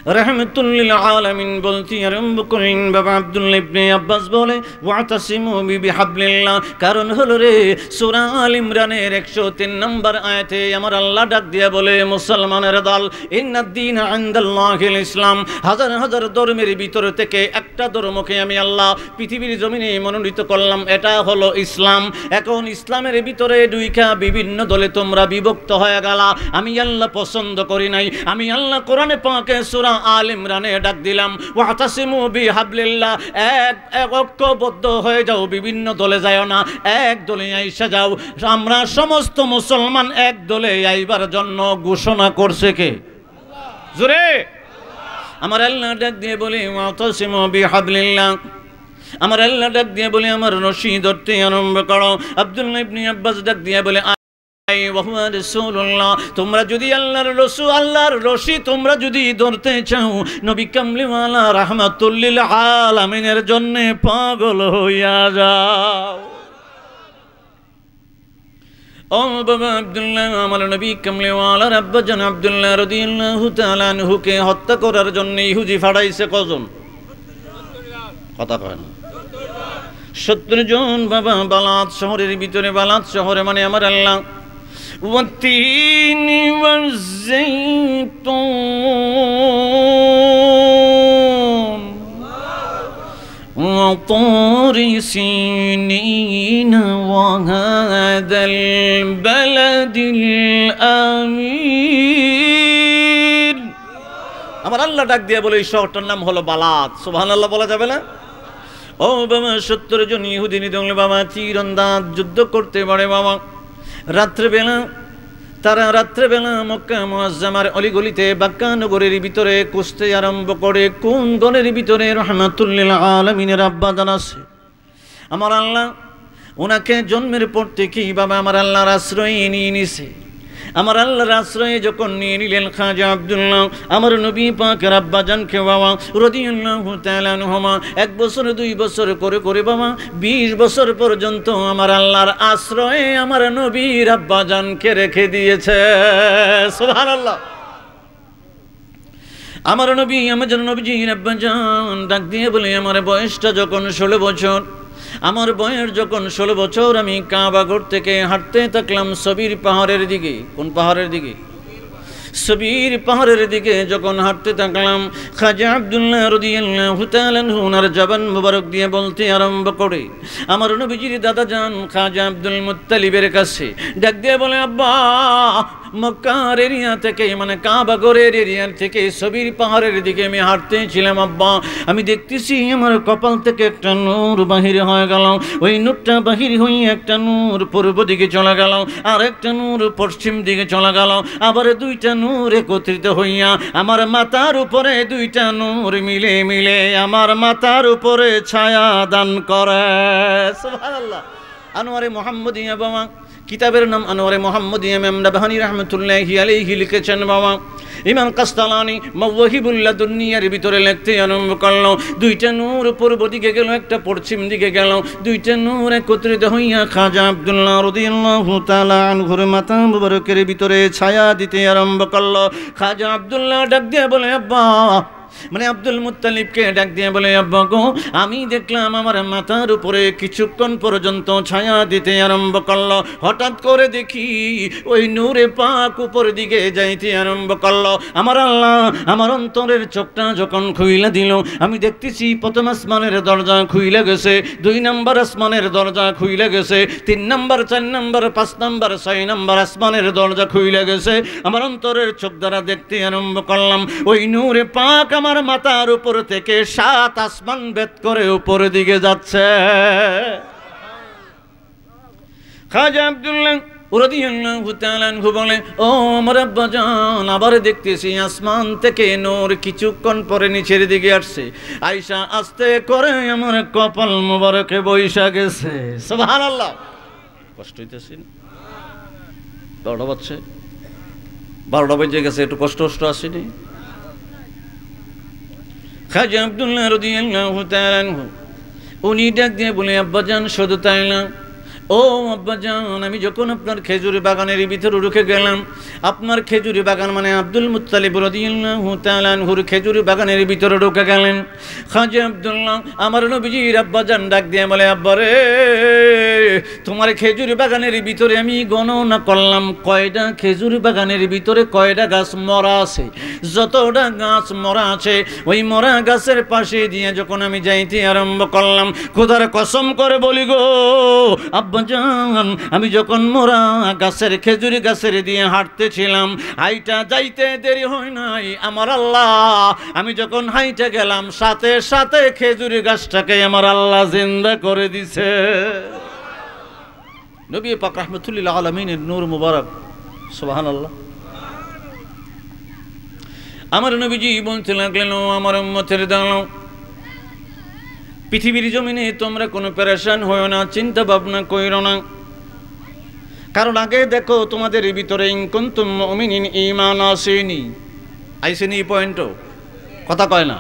रहमतुल लिल आलमीन बोलती आरम्भ करें बाबा अब्दुल्लाह इब्ने अब्बास बोले वातासिमु बिहाब्लिल्लाह। कारण हलो रे सूरा आल इमरानेर 103 नम्बर आयते आमार आल्लाह डाक दिया बोले मुसलमानेर दल इन्नाद्दीना इनदाल्लाहिल इस्लाम। हाजार हाजार धर्मेर भितर थेके एकटा धर्मके आमि आल्लाह पृथिबीर जमिने मनोनीत करलाम, एटा हलो इस्लाम। এখন ইসলামের ভিতরে দুইটা বিভিন্ন দলে তোমরা বিভক্ত হয়ে গেলা, আমি আল্লাহ পছন্দ করি নাই। আমি আল্লাহ কোরআনে পাকে সূরা আল ইমরানে ডাক দিলাম ওয়াতাসিমু বিহাবলিল্লাহ, এক ঐক্যবদ্ধ হয়ে যাও, বিভিন্ন দলে যাও না, এক দলে আইসা যাও। আমরা সমস্ত মুসলমান এক দলে আইবার জন্য ঘোষণা করছে কে? জোরে আমার আল্লাহ ডাক দিয়ে বলি ওয়াতাসিমু বিহাবলিল্লাহ। আমার আল্লাহ ডাক দিয়ে বলে আমার রশি ধরতে আরম্ভ করো। আব্দুল্লাহ ইবনে আব্বাস ডাক দিয়ে বলে তোমরা যদি আল্লাহর রসুল আল্লাহর রশি তোমরা যদি ধরতে চাও, নবী কামলিওয়ালা রাহমাতুল লিল আলামিনের জন্য পাগল হইয়া যাও। ও বাবা আব্দুল্লাহ, আমার নবী কামলিওয়ালার আব্বা জান আব্দুল্লাহ রাদিয়াল্লাহু তাআলা আনহুকে হত্যা করার জন্য ইহুদি ফাড়াইছে কজন? কথা কয় না। 70 জন বাবা বালাত শহরের ভিতরে, বালাত শহরে মানে আমার আল্লাহ والتين والزيتون وطور سينين وهذا البلد الأمين। আমার আল্লাহ ডাক দিয়ে বলে এই শহরটার নাম হলো বালাত। সুবহানাল্লাহ বলা যাবে না? ও বাবা 70 জন ইহুদি নিদলে বাবা তীরন্দাজ যুদ্ধ করতে পারে বাবা। রাত্রেবেলা তারা রাত্রেবেলা মক্কা মুআজ্জামার অলিগলিতে বাক্কা নগরের ভিতরে কুস্তে আরম্ভ করে। কোন গলের ভিতরে রাহমাতুল লিল আলামিনের আব্বা জান আছে আমার আল্লাহ। ওনাকে জন্মের পর থেকেই বাবা আমার আল্লাহর আশ্রয় নিয়ে নিছে। আমার আল্লাহর আশ্রয়ে যখন নিয়ে নিলেন খাজা আব্দুল্লাহ আমার নবী পাকের আব্বা জানকে বাবা রাদিয়াল্লাহু তাআলা আনহুমা 1 বছর 2 বছর করে করে বাবা 20 বছর পর্যন্ত আমার আল্লাহর আশ্রয়ে আমার নবীর আব্বা জানকে রেখে দিয়েছে। সুবহানাল্লাহ। আমার নবী আমার নবীজির আব্বা জান ডাক দিয়ে বলে আমার বয়সটা যখন 16 বছর, আমার বয়স যখন 16 বছর, আমি কাবাগর থেকে হাঁটতে থাকলাম সবির পাহাড়ের দিকে। কোন পাহাড়ের দিকে? সবির পাহাড়ের দিকে যখন হাঁটতে থাকলাম, খাজা আব্দুল্লাহ রাদিয়াল্লাহু তাআলা আনহু ওনার জবান মুবারক দিয়ে বলতে আরম্ভ করে আমার নবীজির দাদা জান খাজা আব্দুল মুত্তালিবের কাছে ডাক দিয়ে বলে আব্বা মক্কার এরিয়া থেকে মানে কাবাগরের এরিয়া থেকে সবির পাহাড়ের দিকে আমি হাঁটতে ছিলাম আব্বা। আমি দেখতেছি আমার কপাল থেকে একটা নূর বাহির হয়ে গেল। ওই নূরটা বাহির হয়ে একটা নূর পূর্ব দিকে চলে গেল, আর একটা নূর পশ্চিম দিকে চলে গেল, আবার 2টা নূর একত্রিত হইয়া আমার মাথার উপরে 2টা নূর মিলে মিলে আমার মাথার উপরে ছায়া দান করে। সুবহানাল্লাহ। আনোয়ারে মুহাম্মদিয়া বাবা কিতাবের নাম আনোয়ারে মুহাম্মদিয়া ইমাম নাবাহানী রাহমাতুল্লাহি আলাইহি লিখেছেন বাবা। ইমাম কাস্তালানি মাওয়াহিবুল লাদুনিয়ার ভিতরে লিখতে আরম্ভ করলো 2টা নূর পূর্ব দিকে গেল, একটা পশ্চিম দিকে গেল, 2টা নূর একত্রিত হইয়া খাজা আব্দুল্লাহ রাদিয়াল্লাহু তাআলা আনহুর মাথা মুবারকের ভিতরে ছায়া দিতে আরম্ভ করলো। খাজা আব্দুল্লাহ ডাক দিয়ে বলে আব্বা মানে আব্দুল মুত্তালিবকে ডাক দিয়ে বলে আব্বা গো আমি দেখলাম আমার মাথার উপরে কিছুক্ষণ পর্যন্ত ছায়া দিতে আরম্ভ করলো। হঠাৎ করে দেখি ওই নূরে পাক উপর দিকে যাইতে আরম্ভ করলো। আমার আল্লাহ আমার অন্তরের চোখটা যখন খুইলা দিল, আমি দেখতেছি প্রথম আসমানের দরজা খুইলা গেছে, 2 নম্বর আসমানের দরজা খুইলা গেছে, 3 নম্বর 4 নম্বর 5 নম্বর 6 নম্বর আসমানের দরজা খুইলা গেছে। আমার অন্তরের চোখ দ্বারা দেখতে আরম্ভ করলাম ওই নূরে পাক আমার মাথার উপর থেকে 7 আসমান ভেদ করে উপরের দিকে যাচ্ছে। খাজা আব্দুল্লাহ রাদিয়াল্লাহু তাআলা আনহু বলে, ও আমার আব্বাজান, আবার দেখতেছি আসমান থেকে নূর কিছুক্ষণ পরে নিচের দিকে আসছে, আয়েশা আস্তে করে আমার কপাল মোবারকে বৈশা গেছে। সুবহানাল্লাহ। কষ্ট হইতেছে না? 12টা বেজে গেছে, একটু কষ্ট আসেনি? খাজা আব্দুল্লাহ রাদিয়াল্লাহু তাআলা আনহু উনি ডাক দিয়ে বলে, আব্বাজান শুধু তাই না, ও আব্বাজান, আমি যখন আপনার খেজুরি বাগানের ভিতরে ঢুকে গেলাম, আপনার খেজুরি বাগান মানে আব্দুল মুত্তালিব রাদিয়াল্লাহু তাআলা আনহুর খেজুরি বাগানের ভিতরে ঢুকে গেলেন। খাজা আব্দুল্লাহ আমার নবীজির আব্বাজান ডাক দিয়ে বলে, আব্বারে, তোমার খেজুরি বাগানের ভিতরে আমি গণনা করলাম কয়টা খেজুরি বাগানের ভিতরে কয়টা গাছ মরা আছে। যতটা গাছ মরা আছে ওই মরা গাছের পাশে দিয়ে যখন আমি যাইতে আরম্ভ করলাম, খোদার কসম করে বলি গো আব্বাজান, আমি যখন মোরা গাছের খেজুরি গাছের দিয়ে হাঁটতেছিলাম, হাইটা যাইতে দেরি হয় নাই আমার আল্লাহ, আমি যখন হাইটা গেলাম সাথে সাথে খেজুরি গাছটাকে আমার আল্লাহ জিন্দা করে দিছে। নবী পাক রাহমাতুল্লিল আলামিনের নূর মুবারক। সুবহানাল্লাহ। আমার নবীজি বলতে লাগলেন, আমার উম্মতের দল, পৃথিবীর জমিনে তোমরা কোনো পেরেশান হইও না, চিন্তা ভাবনা কইরো না, কারণ আগে দেখো তোমাদের ভিতরে ইন কুনতুম মুমিনিন ঈমান আসেনি। আইসেনি পয়েন্টও কথা কয় না।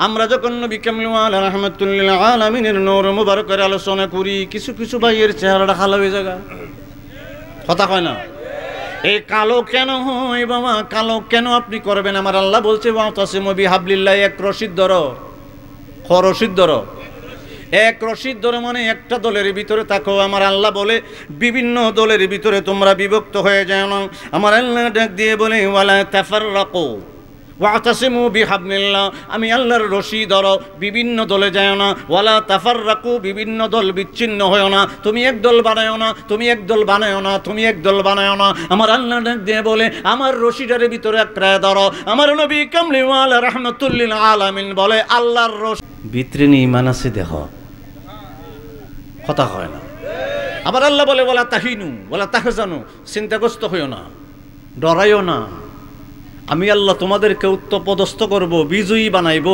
আমরা যখন নবী কামলিওয়ালা রাহমাতুল্লিল আলামিনের নূর মুবারকের আলোচনা করি, কিছু কিছু ভাইয়ের চেহারাটা কালো হয়ে যায়, কথা কয় না। এই কালো কেন হয় বাবা? কালো কেন আপনি করবেন? আমার আল্লাহ বলছে, ওয়াতাসিমু বিহাবলিল্লাহ, এক রশিদ ধরো, রশিদ ধরো, এক রশিদ ধরো মানে একটা দলের ভিতরে থাকো। আমার আল্লাহ বলে বিভিন্ন দলের ভিতরে তোমরা বিভক্ত হয়ে যাও না। আমার আল্লাহ ডাক দিয়ে বলে, ওয়ালা তাফাররাকু ওয়াতাসিমু বিহাবলিল্লাহ, আমি আল্লাহর রশি ধরো, বিভিন্ন দলে যায় না। ওয়ালা তাফাররাকু, বিভিন্ন দল বিচ্ছিন্ন হয় না, তুমি এক দল বানায়ও না, তুমি এক দল বানায়ও না, তুমি এক দল বানায়ও না। আমার আল্লাহ ডাক দিয়ে বলে, আমার রশিটার ভিতরে একটা ধরো। আমার নবী কামলিওয়ালা রাহমাতুল্লিল আলামিন বলে, আল্লাহর রশি ভিতরে ঈমান আছে দেহ, কথা হয় না। আবার আল্লাহ বলে, ওয়ালা তাহিনু ওয়ালা তাহজানু, চিন্তাগ্রস্ত হইও না, ডরাইও না, আমি আল্লাহ তোমাদেরকে উত্তপদস্থ করব, বিজয়ী বানাইব।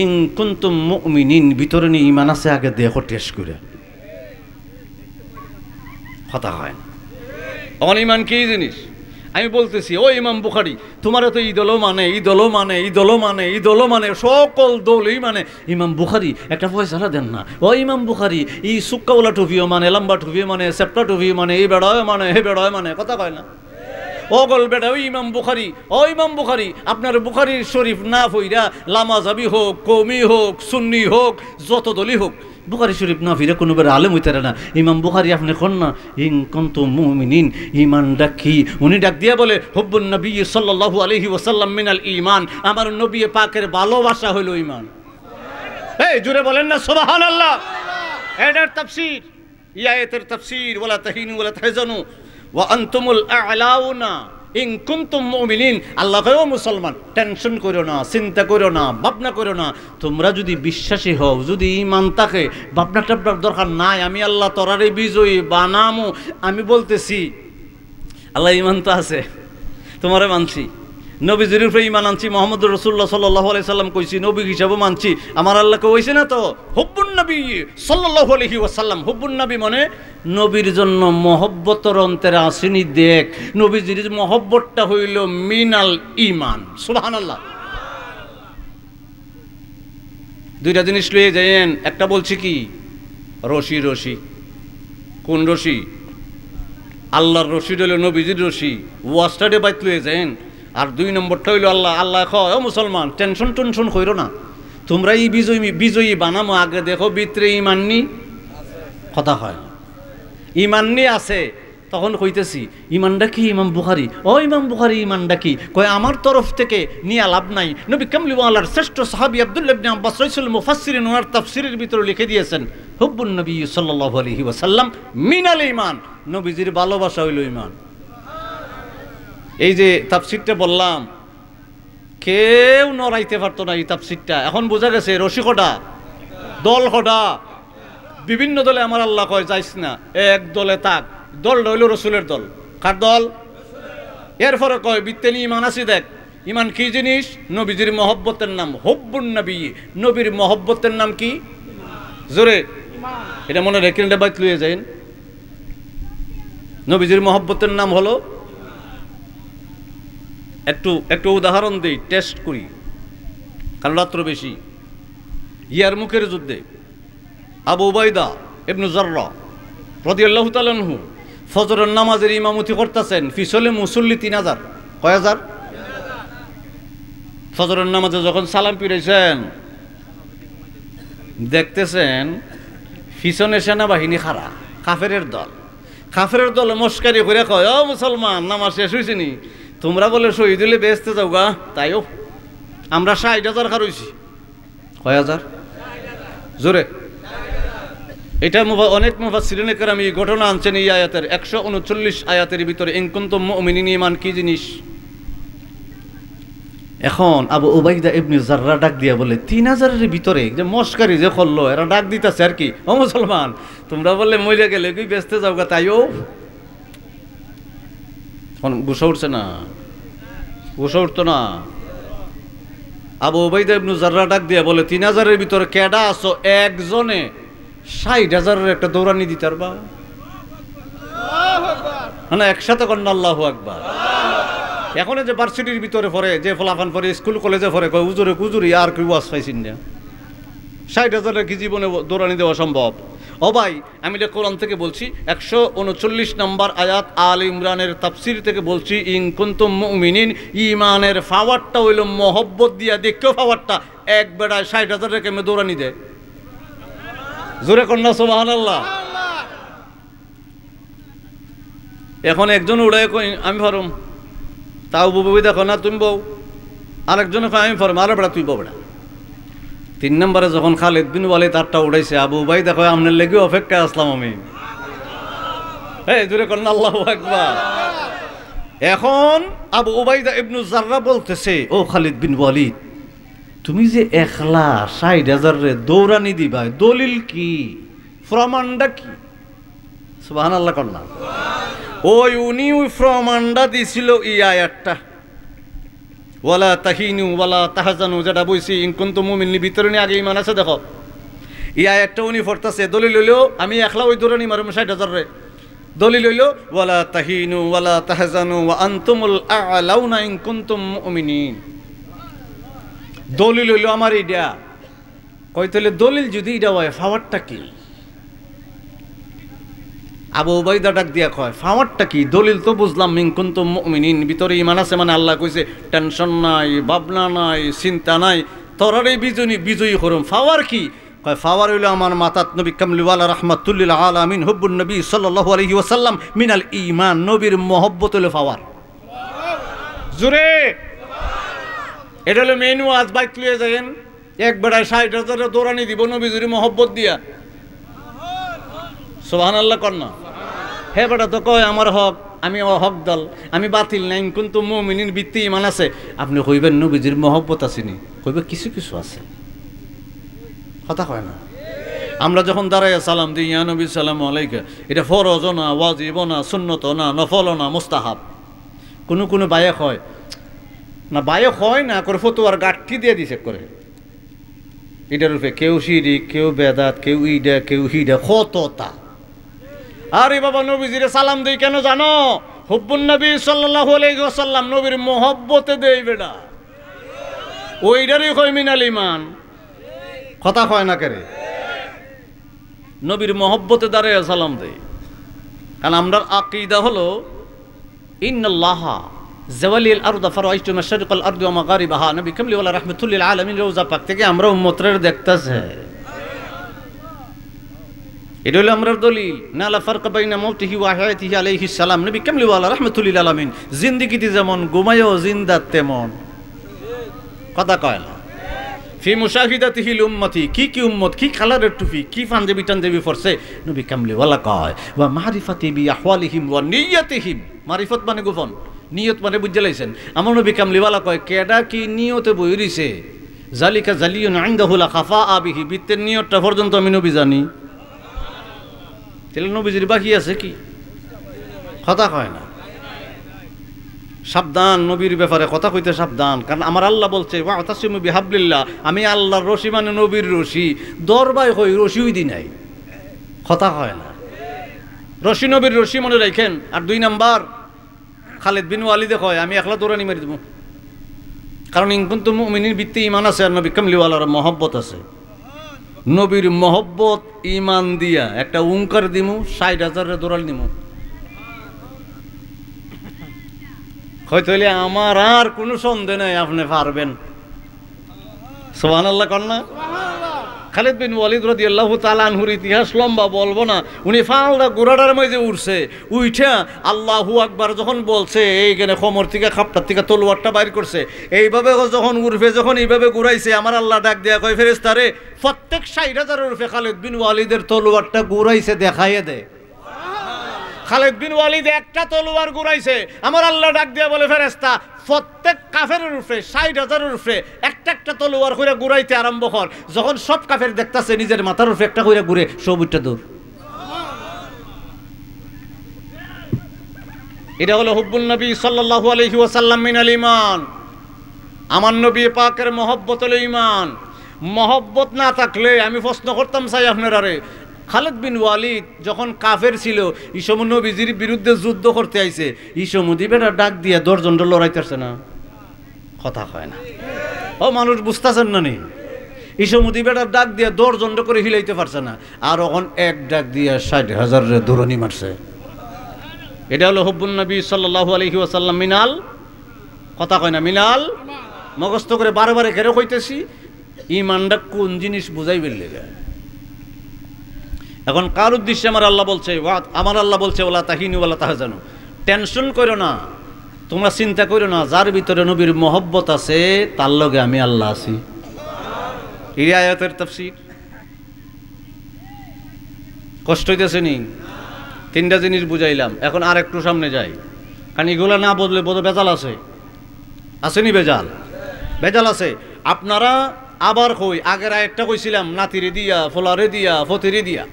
ইন কুনতুম মুমিনিন, ভিতরে ঈমান আছে আগে দেখো টেস্ট করে, কথা হয় না। অনিমান কি জিনিস আমি বলতেছি, ও ইমাম বুখারী, তোমার তো এই দলও মানে, এই দলও মানে, এই দলও মানে, এই দলও মানে, সকল দলই মানে। ইমাম বুখারী একটা ফয়সালা দেন না। ও ইমাম বুখারী, এই সুক্কাওয়ালা টুপিও মানে, লম্বা টুপিও মানে, সেপ্টা টুপিও মানে, এই বেড়ায় মানে, হে বেড়ায় মানে, কথা কয় না। ও গল বেটা, ওই ইমাম বুখারী, ও ইমাম বুখারী, আপনার বুখারীর শরীফ না ফইরা লামাজাবি হোক, কওমি হোক, সুন্নি হোক, যত দলই হোক, বুখারী শরীফ না ফিরে কোনো বেড়া আলেম হইতারে না। ইমাম বুখারী আপনি কোন না, ইন কুনতুম মুমিনিন, ঈমান ডাক কি? উনি ডাক দিয়ে বলে, হুব্বুন নবী সাল্লাল্লাহু আলাইহি ওয়াসাল্লাম মিনাল ঈমান, আমার নবী পাকের ভালোবাসা হইল ঈমান। এই জোরে বলেন না সুবহানাল্লাহ। এটার তাফসীর, এই আয়াতের তাফসীর, ওয়ালা তাহিনু ওয়ালা তাহজানু ওয়া আনতুমুল আ'লাউনা ইন কুনতুম মুমিনিন। আল্লাহ কয়, ও মুসলমান, টেনশন করো না, চিন্তা করো না, ভাবনা করো না, তোমরা যদি বিশ্বাসী হও, যদি ঈমান থাকে, ভাবনা টাবনার দরকার নাই, আমি আল্লাহ তোরারে বিজয়ী বানামু। আমি বলতেছি আল্লাহ ঈমান তো আছে, তোমারে মানছি, নবীজির উপরে ঈমান আনছি, মুহাম্মদুর রাসূলুল্লাহ সাল্লাল্লাহু আলাইহি সাল্লাম কইছি, নবী হিসাবে মানছি। আমার আল্লাহকে কইছে না তো, হুব্বুন নবী সাল্লাল্লাহু আলাইহি ওয়াসাল্লাম। হুব্বুন নবী মানে নবীর জন্য মহব্বতর অন্তরে আসেনি দেখ, নবীজির মহব্বতটা হইল মিনাল ঈমান। সুবহানাল্লাহ। দুইটা জিনিস লয়ে যায়েন, একটা বলছি কি, রশি, রশি কোন রশি? আল্লাহর রশি হইল নবীজির রশি, ওয়াস্টাডে বাইত লয়ে যায়েন। আর 2 নম্বরটা হইল আল্লাহ। আল্লাহ কয়, ও মুসলমান, টেনশন টেনশন কইরো না, তোমরা এই বিজয়ী বানামো, আগে দেখো ভিতরে ঈমান নি, কথা হয় না, ঈমান নি আছে। তখন কইতেছি ঈমানটা কি ইমাম বুখারী? ও ইমাম বুখারী ঈমানটা কি? কয়, আমার তরফ থেকে নিয়ে লাভ নাই। নবী কামলিওয়ালার শ্রেষ্ঠ সাহাবী আব্দুল্লাহ ইবনে আব্বাস রাইসুল মুফাসসিরিন ওয়ার তাফসীরের ভিতরে লিখে দিয়েছেন, হুব্বুন নবী সাল্লাল্লাহু আলাইহি ওয়াসাল্লাম মিনাল ঈমান, নবীজির ভালোবাসা হইল ঈমান। এই যে তাফসীরটা বললাম, কেউ নড়াইতে পারতো না এই তাফসীরটা। এখন বোঝা গেছে রশি কটা, দল কটা, বিভিন্ন দলে আমার আল্লাহ কয় যাইস না, এক দলে থাক। দল হইল রসুলের দল। কার দল? এরপরে কয় বিত্তেনি ইমান আছে। দেখ ইমান কি জিনিস? নবীজির মহব্বতের নাম হুব্বুন নবী। নবীর মহব্বতের নাম কি? জোরে এটা মনে রেখে বাইত লুয়ে যাইন। নবীজির মহব্বতের নাম হলো, একটু উদাহরণ দিই, টেস্ট করি, কারণ রাত্র বেশি। ইয়ারমুকের যুদ্ধে আবু উবাইদা ইবনে জাররাহ রাদিয়াল্লাহু তাআলা আনহু ফজরের নামাজের ইমামতি করতেছেন। ফিসলে মুসল্লি 3000। কয় হাজার? ফজরের নামাজে যখন সালাম ফিরাইছেন দেখতেছেন পিছনে সেনাবাহিনী খাড়া, কাফেরের দল। কাফেরের দল মস্কারি করে কয়, ও মুসলমান, নামাজ শেষ হয়েছে নি? তোমরা বলে শহীদ হলে বেহেশতে যাও গা, তাইও আমরা 60,000 খারইছি। কয় হাজার? জোরে। এটা অনেক মুফাসসিরিনে কেরাম এই ঘটনা আনছেন এই আয়াতের 139 আয়াতের ভিতরে, ইন কুনতুম মুমিনিন, ঈমান কি জিনিস। এখন আবু উবাইদা ইবনে জাররাহ ডাক দিয়া বলে, 3000-এর ভিতরে যে মস্কারি যে করলো, এরা ডাক দিতেছে আর কি, ও মুসলমান, তোমরা বললে মরে গেলে কি বেচতে যাও গা, তাইও গুসা উঠছে না, গুসা উঠতো না। আবু উবাইদা ইবনে জাররাহ ডাক দিয়া বলে, 3000-এর ভিতরে কেডা আছো একজনে 60,000-এর একটা দৌড়ানি দিতে পারবা? না, একসাথে করেন আল্লাহু আকবার। এখন যে ভার্সিটির ভিতরে পড়ে, যে ফলাফান পড়ে, স্কুল কলেজে পড়ে, কয় হুজুরে কুজুরি আর কি ওয়াজ পাইছেন না, 60,000-এর কি জীবনে দৌড়ানি দেওয়া সম্ভব? ও ভাই, আমি এটা কোরআন থেকে বলছি, 139 নম্বর আয়াত আল ইমরানের তাফসীর থেকে বলছি, ইন কুনতুম মুমিনিন, ঈমানের পাওয়ারটা হইল মহব্বত দিয়া দেখো। পাওয়ারটা এক বেড়ায় 60,000-এর কেমনে দৌড়ানি দেয়? জোরে কন্যা সুবহানাল্লাহ। এখন একজন উড়াই কই আমি পারুম, তাও বউ দেখো না তুমি বউ, আরেকজনে কয় আমি পারুম, আরে বেড়া তুই বউ বেড়া। 3 নম্বরে যখন খালিদ বিন ওয়ালিদ তারটা উড়াইছে, আবু উবাইদা কয় আমনের লেগে অপেক্ষায় আসলাম আমি। এই জোরে কন্যা আল্লাহু আকবার। এখন আবু উবাইদা ইবনে জাররাহ বলতেছে, ও খালিদ বিন ওয়ালিদ, তুমি যে একলা 60,000-এর দৌড়ানি দিবা, দলিল কি, প্রমাণটা কি? সুবহানাল্লাহ কন্যা। ওই উনি ওই প্রমাণটা দিছিল এই আয়াতটা, ওয়ালা তাহিনু ওয়ালা তাহজানু, যেটা বলছি ইন কুনতুম মুমিনিন, ভিতরে নিয়ে আগে ইমান আছে। দেখো এই আয়াতটা উনি পড়তেছে, দলিল হইল আমি একলা ওই দৌড়ানি মারুম 60,000-রে। দলিল হইল ওয়ালা তাহিনু ওয়ালা তাহজানু ওয়া আনতুমুল আ'লাউনা ইন কুনতুম মুমিনিন। দলিল হইল আমার এইটা। কইতলে দলিল যদি এটা হয়, পাওয়ারটা কি? আবু উবাইদা ডাক দিয়া কয়, পাওয়ারটা কি? দলিল তো বুঝলাম, মিন কুনতুম মুমিনিন, ভিতরে ঈমান আছে, মানে আল্লাহ কইছে টেনশন নাই, ভাবনা নাই, চিন্তা নাই, তোরারে বিজয়ী করুম। পাওয়ার কি? কয় পাওয়ার হইল আমার মাতাত নবী কামলিওয়ালা রাহমাতুল লিল আলামিন হুব্বুন নবী সাল্লাল্লাহু আলাইহি ওয়াসাল্লাম মিনাল ঈমান, নবীর মহব্বত হইল পাওয়ার। জোরে এটা হলো মেনু। আজ বাইক লিয়ে যাবেন, এক বেড়ায় 60,000-এর দৌড়ানি দিব নবীজির মহব্বত দিয়া। সুবহানাল্লাহ কন্যা। হে বেটা তো কয় আমার হক, আমি হক দল, আমি বাতিল নাই, কিন্তু মুমিনিন ভিত্তি ঈমান আছে। আপনি কইবেন নবীজির মহব্বত আসেনি, কইবে কিছু কিছু আছে, কথা কয় না। আমরা যখন দাঁড়াইয়া সালাম দিই, ইয়া নবী সালামু আলাইকা, এটা ফরজ না, ওয়াজিব না, সুন্নত না, নফল না, মুস্তাহাব। কোনো বায়ক হয় না, বায়ক হয় না করে ফতুয়ার গাঠি দিয়ে দিছে করে এটার রূপে, কেউ শিরিক, কেউ বেদাত, কেউ ইডা, কেউ হিডা, কতটা। আরে বাবা, নবীজিরে সালাম দেই কেন জানো? হুব্বুন নবী সাল্লাল্লাহু আলাইহি ওয়াসাল্লাম, নবীর মহব্বতে দেই বেটা, ওইটারই কয় মিনাল ঈমান। কথা কয় না কেরে? নবীর মহব্বতে দাঁড়ায় সালাম দেই। কারণ আমরা আকীদা হলো ইন্নাল্লাহা জাওয়ালিল আরদ ফারাইতু মাশরিকাল আরদি ওয়া মাগারিবাহা, নবী কামলিওয়ালা রাহমাতুল লিল আলামিন রওজা পাক থেকে আমরা উম্মতরে দেখতাছে। এটা হলো আমরার দলিল। না লা ফারক বাইনা মাউতিহি ওয়া হায়াতিহি আলাইহিস সালাম, নবী কামলিওয়ালা রাহমাতুল লিল আলামিন জিন্দেগিতে যেমন ঘুমায়ও জিন্দা তেমন। কথা কয় না? ফি মুশাহিদাতিহিল উম্মতি, কি উম্মত, কি কালারের টুপি, কি পাঞ্জাবি টাঞ্জাবি পরছে, নবী কামলিওয়ালা কয় ওয়া মারিফাতি বি আহওয়ালিহিম ওয়া নিয়াতিহিম। মারিফত মানে গোপন, নিয়ত মানে বুঝে লাইছেন। আমার নবী কামলিওয়ালা কয় কেডা কি নিয়তে বই রইছে, জালিকা জালিয়ুন ইনদাহুল খাফা আবিহি, বিত্তের নিয়তটা পর্যন্ত আমি নবী জানি। তাহলে নবীজির বাকি আছে কি? কথা কয় না। সাবধান, নবীর ব্যাপারে কথা কইতে সাবধান। কারণ আমার আল্লাহ বলছে ওয়াতাসিমু বিহাবলিল্লাহ, আমি আল্লাহর রশি মানে নবীর রশি। দরবাই কই রশি উই দি নাই, কথা হয় না। রশি নবীর রশি মনে রাখেন। আর 2 নাম্বার, খালিদ বিন ওয়ালিদে কয় আমি একলা দৌড়ানি মারি দেবো। কারণ ইনকুনতুম মুমিনিন ভিত্তি ইমান আছে আর নবী কামলিওয়ালার মহব্বত আছে। নবীর মহব্বত ইমান দিয়া একটা উঙ্কার দিমু 60,000 দৌড়াল দিমু। হয়তো হইলে আমার আর কোনো সন্দেহ নাই আপনি পারবেন। সুবহানাল্লাহ কন না? খালিদ বিন ওয়ালিদ রাদিয়াল্লাহু তাআলা আনহুর ইতিহাস লম্বা, বলবো না। উনি ফালদা গোড়াটার মধ্যে উঠছে, উইঠা আল্লাহু আকবার যখন বলছে, এইখানে খমর থেকে খাপটার থেকে তলোয়ারটা বাইর করছে, এইভাবে যখন উর্ফে যখন এইভাবে ঘুরাইছে, আমার আল্লাহ ডাক দেয়া কয় ফেরেশতারে প্রত্যেক 60,000 উর্ফে খালিদ বিন ওয়ালিদের তলোয়ারটা ঘুরাইছে দেখাইয়ে দেয়। খালিদ বিন ওয়ালিদ একটা তলোয়ার ঘুরাইছে, আমার আল্লাহ ডাক দিয়া বলে ফেরেশতা প্রত্যেক কাফেরের উপরে 60,000 উপরে একটা একটা তলোয়ার কইরা ঘুরাইতে আরম্ভ কর। যখন সব কাফের দেখতাছে নিজের মাথার উপরে একটা কইরা ঘুরে, সবুজটা দূর। এটা হলো হুব্বুন নবী সাল্লাল্লাহু আলাইহি ওয়াসাল্লাম মিনাল ঈমান। আমার নবী পাকের মহব্বত হলো ঈমান। মহব্বত না থাকলে আমি প্রশ্ন করতাম চাই আপনারারে, খালিদ বিন ওয়ালিদ যখন কাফের ছিল, এই সময় নবীজির বিরুদ্ধে যুদ্ধ করতে আইছে, এই সময় বেটা ডাক দিয়ে 10 জন লড়াইতেছে না, কথা হয় না। ও মানুষ বুঝতেছেন না নি? এই সময় বেটা ডাক দিয়ে 10 জন করে হিলাইতে পারছে না, আর এখন এক ডাক দিয়ে 60,000 দৌড়ানি মারছে। এটা হলো হুব্বুন নবী সাল্লাল্লাহু আলাইহি ওয়াসাল্লাম মিনাল, কথা কয় না, মিনাল। মুখস্থ করে বারবার কেন কইতেছি, ঈমানটা কোন জিনিস বুঝাইবেন লেগে। এখন কার উদ্দেশ্যে আমার আল্লাহ বলছে ওয়ালা তাহিনু ওয়ালা তাহজানু, টেনশন করো না, তোমরা চিন্তা করো না, যার ভিতরে নবীর মহব্বত আছে তার লগে আমি আল্লাহ আছি। এই আয়াতের তাফসীর কষ্ট হইতেছে নি? 3টা জিনিস বুঝাইলাম, এখন আর একটু সামনে যাই, কারণ এগুলো না বদলে বোধ বেজাল আছে, আসেনি? বেজাল আছে। আপনারা আবার কই, আগের আয়াতটা কইছিলাম নাতিরে দিয়া, ফোলারে দিয়া, ফতিরে দিয়া,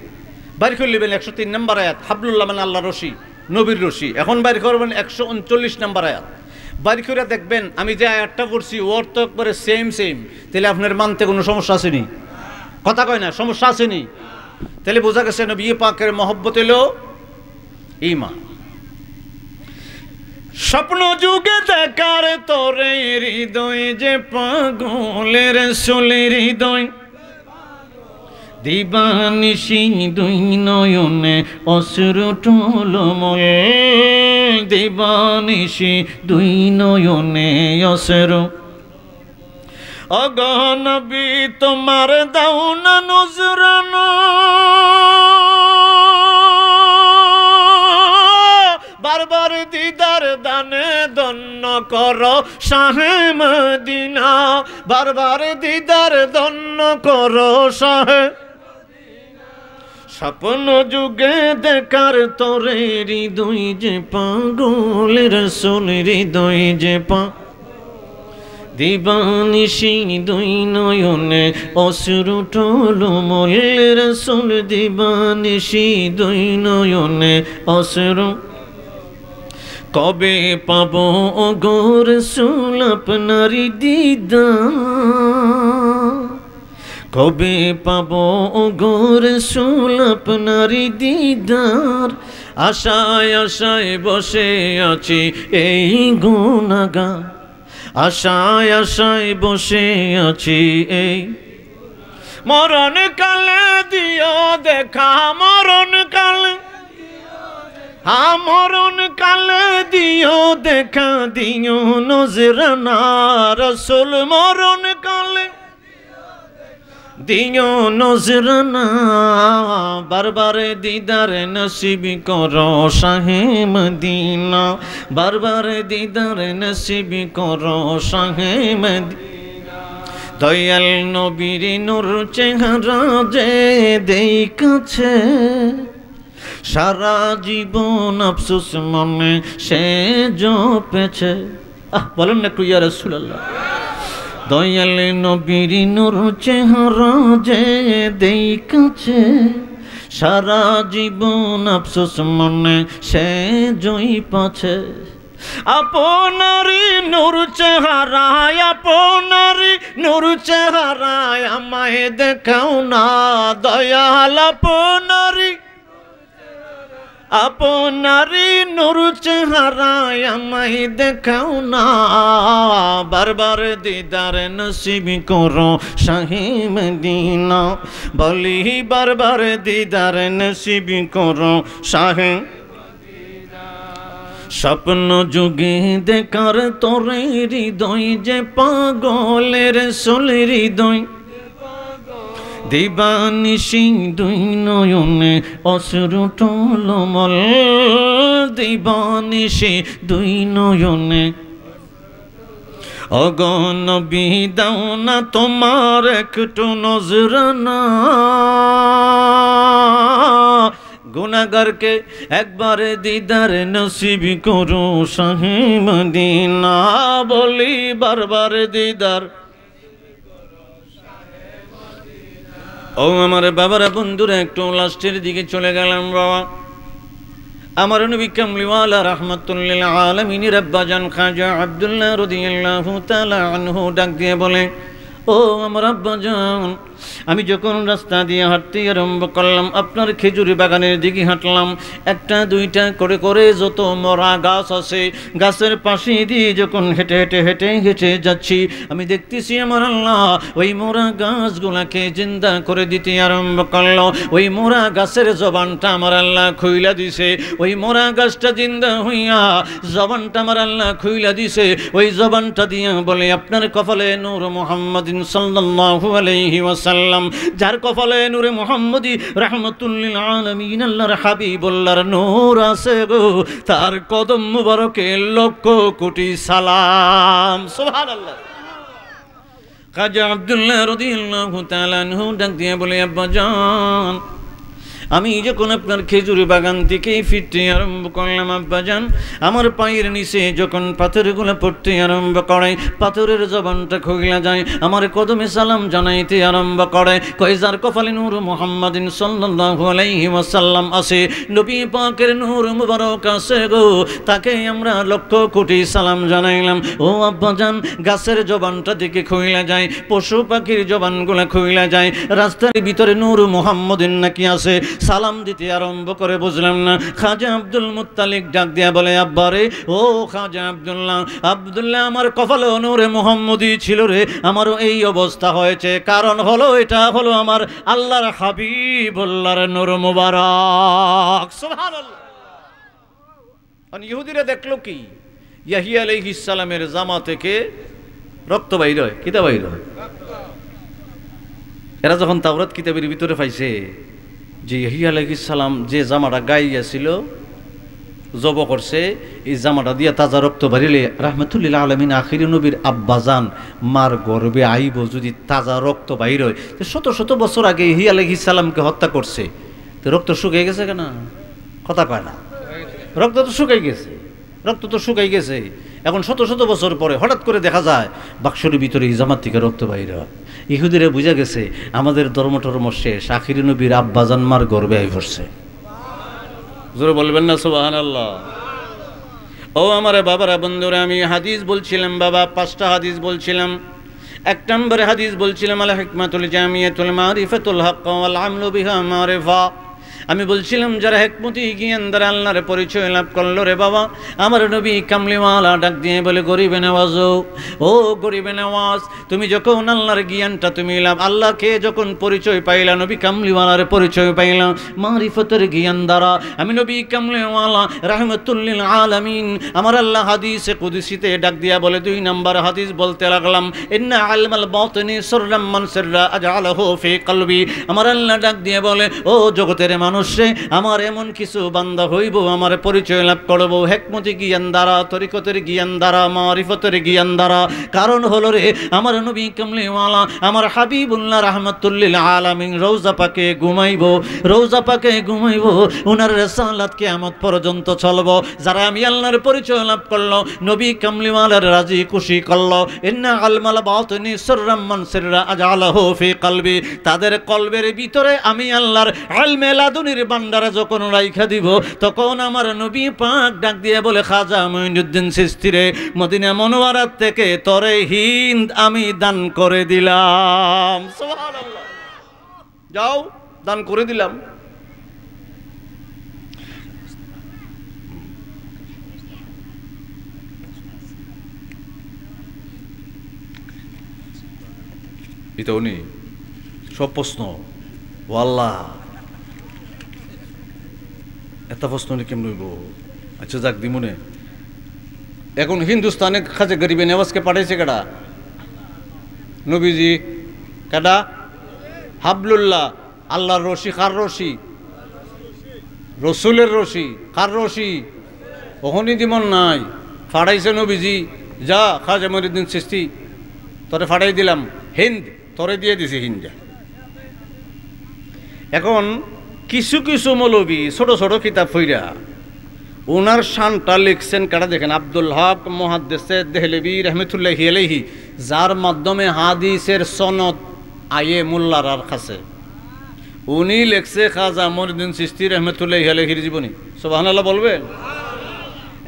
বাইর করে নেবেন 103 নম্বর আয়াত, হাবলুল্লাহ মানে আল্লাহ রশি, নবীর রশি। এখন বাইর করবেন 139 নম্বর আয়াত, বাইর করে দেখবেন আমি যে আয়াতটা পড়ছি ওর তো একবারে সেম। তাহলে আপনার মানতে কোনো সমস্যা আসেনি? কথা কয় না, সমস্যা আসেনি? তাহলে বোঝা গেছে নবী পাকের মহব্বত এলো ঈমান। স্বপ্ন যুগে দেখার তোরে হৃদয় যে পাগলের সোলের হৃদয়, দিবানিশি 2 নয়নে অশ্রু টলমল, দিবানিশি 2 নয়নে অশ্রু। ওগো নবী তোমার দাও না নজরানা, বারবার দিদার দানে ধন্য করো শাহে মদিনা, বারবার দিদার ধন্য করো শাহে। স্বপ্ন যুগে দেখার তোরে হৃদয় যে পাগলের রাসূল, হৃদয় যে দিবানিশি 2 নয়নে অশ্রু টলমল, রাসূল দিবানিশি 2 নয়নে অশ্রু। কবে পাবো ওগো রাসূল আপনার দিদার, কবে পাবো ওগো রাসূল আপনার দিদার, আশায় আশায় বসে আছি এই গুনাহগার, আশায় আশায় বসে আছি এই। মরণ কালে দিও দেখা, মরণ কালে, মরণ কালে দিও দেখা, দিও নজরানা রাসূল, মরণ কালে দিও নজরানা, বারবারে দিদার নসিব করো শাহে মদিনা, বারবারে দিদার নসিব করো শাহে মদিনা। দয়াল নবীর নূর চেহারা যে দেখাছে, সারা জীবন আফসোস মনে সে জপেছে। বলেন না একটু ইয়া রাসূলুল্লাহ। দয়াল নবীর নূর চেহারা যে দেখাছে, সারা জীবন আফসোস মনে সে জয় পাছে। আপনারি নূর চেহারায়, আপনারি নূর চেহারায় আমায় দেখাও না দয়াল, আপনারি আপনারি নূর চেহারায় আমায় দেখাও না। বারবার দিদার নসিব করো শাহে মদিনা, বলি বারবার দিদার নসিব করো শাহে। স্বপ্ন যুগে দেখার তোরে হৃদয় যে পাগলের সোলের হৃদয়, দিবানিশি দুই নয়নে অশ্রু টলমল, দিবানিশি দুই নয়নে। ওগো নবী দাও না তোমার একটু নজরানা, গুনাহগারকে একবার দিদার নসিব করো শাহে মদিনা, বলি বারবার দিদার। ও আমার বাবারা বন্ধুরা, একটু লাস্টের দিকে চলে গেলাম। বাবা আমার নবী কামলিওয়ালা রাহমাতুল আলামিনের আব্বাজান খাজা আব্দুল্লাহ রাদিয়াল্লাহু তাআলা আনহু ডাক দিয়ে বলে, ও আমার আব্বাজান, আমি যখন রাস্তা দিয়ে হাঁটতে আরম্ভ করলাম, আপনার খেজুরি বাগানের দিকে হাঁটলাম, একটা দুইটা করে করে যত মরা গাছ আছে, গাছের পাশে দিয়ে যখন হেঁটে হেঁটে হেঁটে হেঁটে যাচ্ছি, আমি দেখতেছি আমার আল্লাহ ওই মরা গাছগুলাকে জিন্দা করে দিতে আরম্ভ করলো। ওই মরা গাছের জবানটা আমার আল্লাহ খুইলা দিছে, ওই মরা গাছটা জিন্দা হইয়া জবানটা আমার আল্লাহ খুইলা দিছে। ওই জবানটা দিয়া বলে, আপনার কপালে নূর মুহাম্মাদিন সাল্লাল্লাহু আলাইহি ওয়াসাল্লাম, যার কপালে নূরে মুহাম্মদি রাহমাতুল লিল আলামিন আল্লাহর হাবিবুল্লাহর নূর আছে গো, তার কদম মুবারকে লক্ষ কোটি সালাম। সুবহানাল্লাহ। খাজা আব্দুল্লাহ রাদিয়াল্লাহু তাআলা আনহু ডাক দিয়ে বলে, আব্বাজান, আমি যখন আপনার খেজুর বাগান থেকে ফিরতে আরম্ভ করলাম আব্বাজান, আমার পায়ের নিচে যখন পাথরগুলো পড়তে আরম্ভ করে, পাথরের জবানটা খুইলা যায়, আমার কদমে সালাম জানাইতে আরম্ভ করে। কয়জার কপালে নূর মুহাম্মাদিন সাল্লাল্লাহু আলাইহি ওয়াসাল্লাম আছে, নবী পাকের নূর মুবারক আছে গো, তাকে আমরা লক্ষ কোটি সালাম জানাইলাম। ও আব্বাজান, গাছের জবানটা দিকে খুইলা যায়, পশু পাখির জবানগুলো খুইলা যায়, রাস্তার ভিতরে নূর মুহাম্মাদিন নাকি আছে, সালাম দিতে আরম্ভ করে। বুঝলাম না। খাজা আব্দুল মুত্তালিক ডাক দিয়া বলে, আব্বারে, ও খাজা আব্দুল্লাহ, আব্দুল্লাহ, আমার কপালে নূরে মুহাম্মদি ছিল রে, আমারও এই অবস্থা হয়েছে, কারণ হলো এটা হলো আমার আল্লাহর হাবিবুল্লাহর নূর মুবারক। সুবহানাল্লাহ। আর ইহুদিরা দেখলো কি, ইয়াহিয়া আলাইহিস সালামের জামা থেকে রক্ত বাইর হয়, কিতা বাইর হয়। এরা যখন তাওরাত কিতাবের ভিতরে পাইছে যে ইয়াহিয়া আলাইহিস সালাম যে জামাটা গাইয়াছিল, জব করছে, এই জামাটা দিয়া তাজা রক্ত বাড়িলে রাহমাতুল লিল আলামিন আখিরি নবীর আব্বাজান মার গর্বে আইব যদি তাজা রক্ত বাইর হয়, তো শত শত বছর আগে ইয়াহিয়া আলাইহিস সালামকে হত্যা করছে, তো রক্ত শুকিয়ে গেছে কেন? কথা কয় না, রক্ত তো শুকাই গেছে, রক্ত তো শুকাই গেছে। এখন শত শত বছর পরে হঠাৎ করে দেখা যায় বাক্সের ভিতরে এই জামাত থেকে রক্ত বাইর হয়। ইহুদিরা বুঝা গেছে আমাদের ধর্ম টর্ম শেষ, আখিরি নবীর আব্বাজান মার গর্বে আই পড়ছে। জোরে বলবেন না সুবহানাল্লাহ। ও আমার বাবারা বন্ধুরা, আমি হাদিস বলছিলাম বাবা, 5টা হাদিস বলছিলাম। 1 নম্বরে হাদিস বলছিলাম আল হিকমাতুল জামিয়াতুল মারিফাতুল হক ওয়াল আমলু বিহা মারিফা। আমি বলছিলাম যারা হেকমতি জ্ঞান দ্বারা আল্লাহর পরিচয় লাভ করলো রে বাবা, আমার নবী কামলিওয়ালা ডাক দিয়ে বলে, গরিবে নওয়াজ, ও গরিবে নওয়াজ, তুমি যখন আল্লাহর জ্ঞানটা তুমি আল্লাহকে যখন পরিচয় পাইলা, নবী কামলিওয়ালার পরিচয় পাইলা মারিফতের জ্ঞান দ্বারা, আমি নবী কামলিওয়ালা রাহমাতুল লিল আলামিন, আমার আল্লাহ হাদিসে কুদসিতে ডাক দিয়া বলে, 2 নম্বর হাদিস বলতে লাগলাম, ইন্না আলমাল বাতিনি সিররাম মান সিররা আজআলাহু ফি কলবি। আমার আল্লাহ ডাক দিয়ে বলে, ও জগতের মানুষে আমার এমন কিছু বান্দা হইব আমার পরিচয় লাভ করব হেকমতি জ্ঞান দ্বারা, তরিকতের জ্ঞান দ্বারা, মারিফতের জ্ঞান দ্বারা। কারণ হলো রে আমার নবী কামলিওয়ালা আমার হাবিবুল্লাহ রাহমাতুল্লিল আলামিন রওজা পাকে ঘুমাইব, রওজা পাকে ঘুমাইব, ওনার রিসালাত কিয়ামত পর্যন্ত চলব। যারা আমি আল্লাহর পরিচয় লাভ করলো, নবী কামলিওয়ালার রাজি খুশি করলো, ইন্না আলমাল বাতিনি সিররাম মান সিররা আজআলাহু ফি কলবি, তাদের কলবের ভিতরে আমি আল্লাহর ইলমে লাদুনির ভান্ডারে যখন রাইখা দিব, তখন আমার নবী পাক ডাক দিয়ে বলে, খাজা মুঈনুদ্দিন চিশতি রে, মদিনা মনোয়ারা থেকে তরে হিন্দ আমি দান করে দিলাম। সুবহানাল্লাহ, যাও দান করে দিলাম। এটা উনি সব প্রশ্ন, ও আল্লাহ এত প্রশ্ন উনি কেমন হইব? আচ্ছা যাক দিমুনে। এখন হিন্দুস্তানে খাজে গরিবে নেওয়াজকে পাঠাইছে কেডা? নবীজি। কেডা? হাবলুল্লাহ, আল্লাহর রশি। কার রশি? রসুলের রশি। কার রশি? ওখানে দিমন নাই, ফাড়াইছে নবীজি। যা খাজা মুঈনুদ্দিন চিশতি তোরে ফাড়াই দিলাম, হিন্দ তোরে দিয়ে দিছি হিন্দা। এখন কিছু কিছু মৌলবী ছোট ছোট কিতাব ফইরা ওনার শানটা লিখছেন কারা দেখেন, আব্দুল হক মুহাদ্দিস দেহলভী রাহমাতুল্লাহি আলাইহি, যার মাধ্যমে হাদিসের সনদ আয়ে মোল্লার কাছে। উনি লেখছে খাজা মুঈনুদ্দিন চিশতি রাহমাতুল্লাহি আলাইহির জীবনী। সুবহানাল্লাহ বলবেন?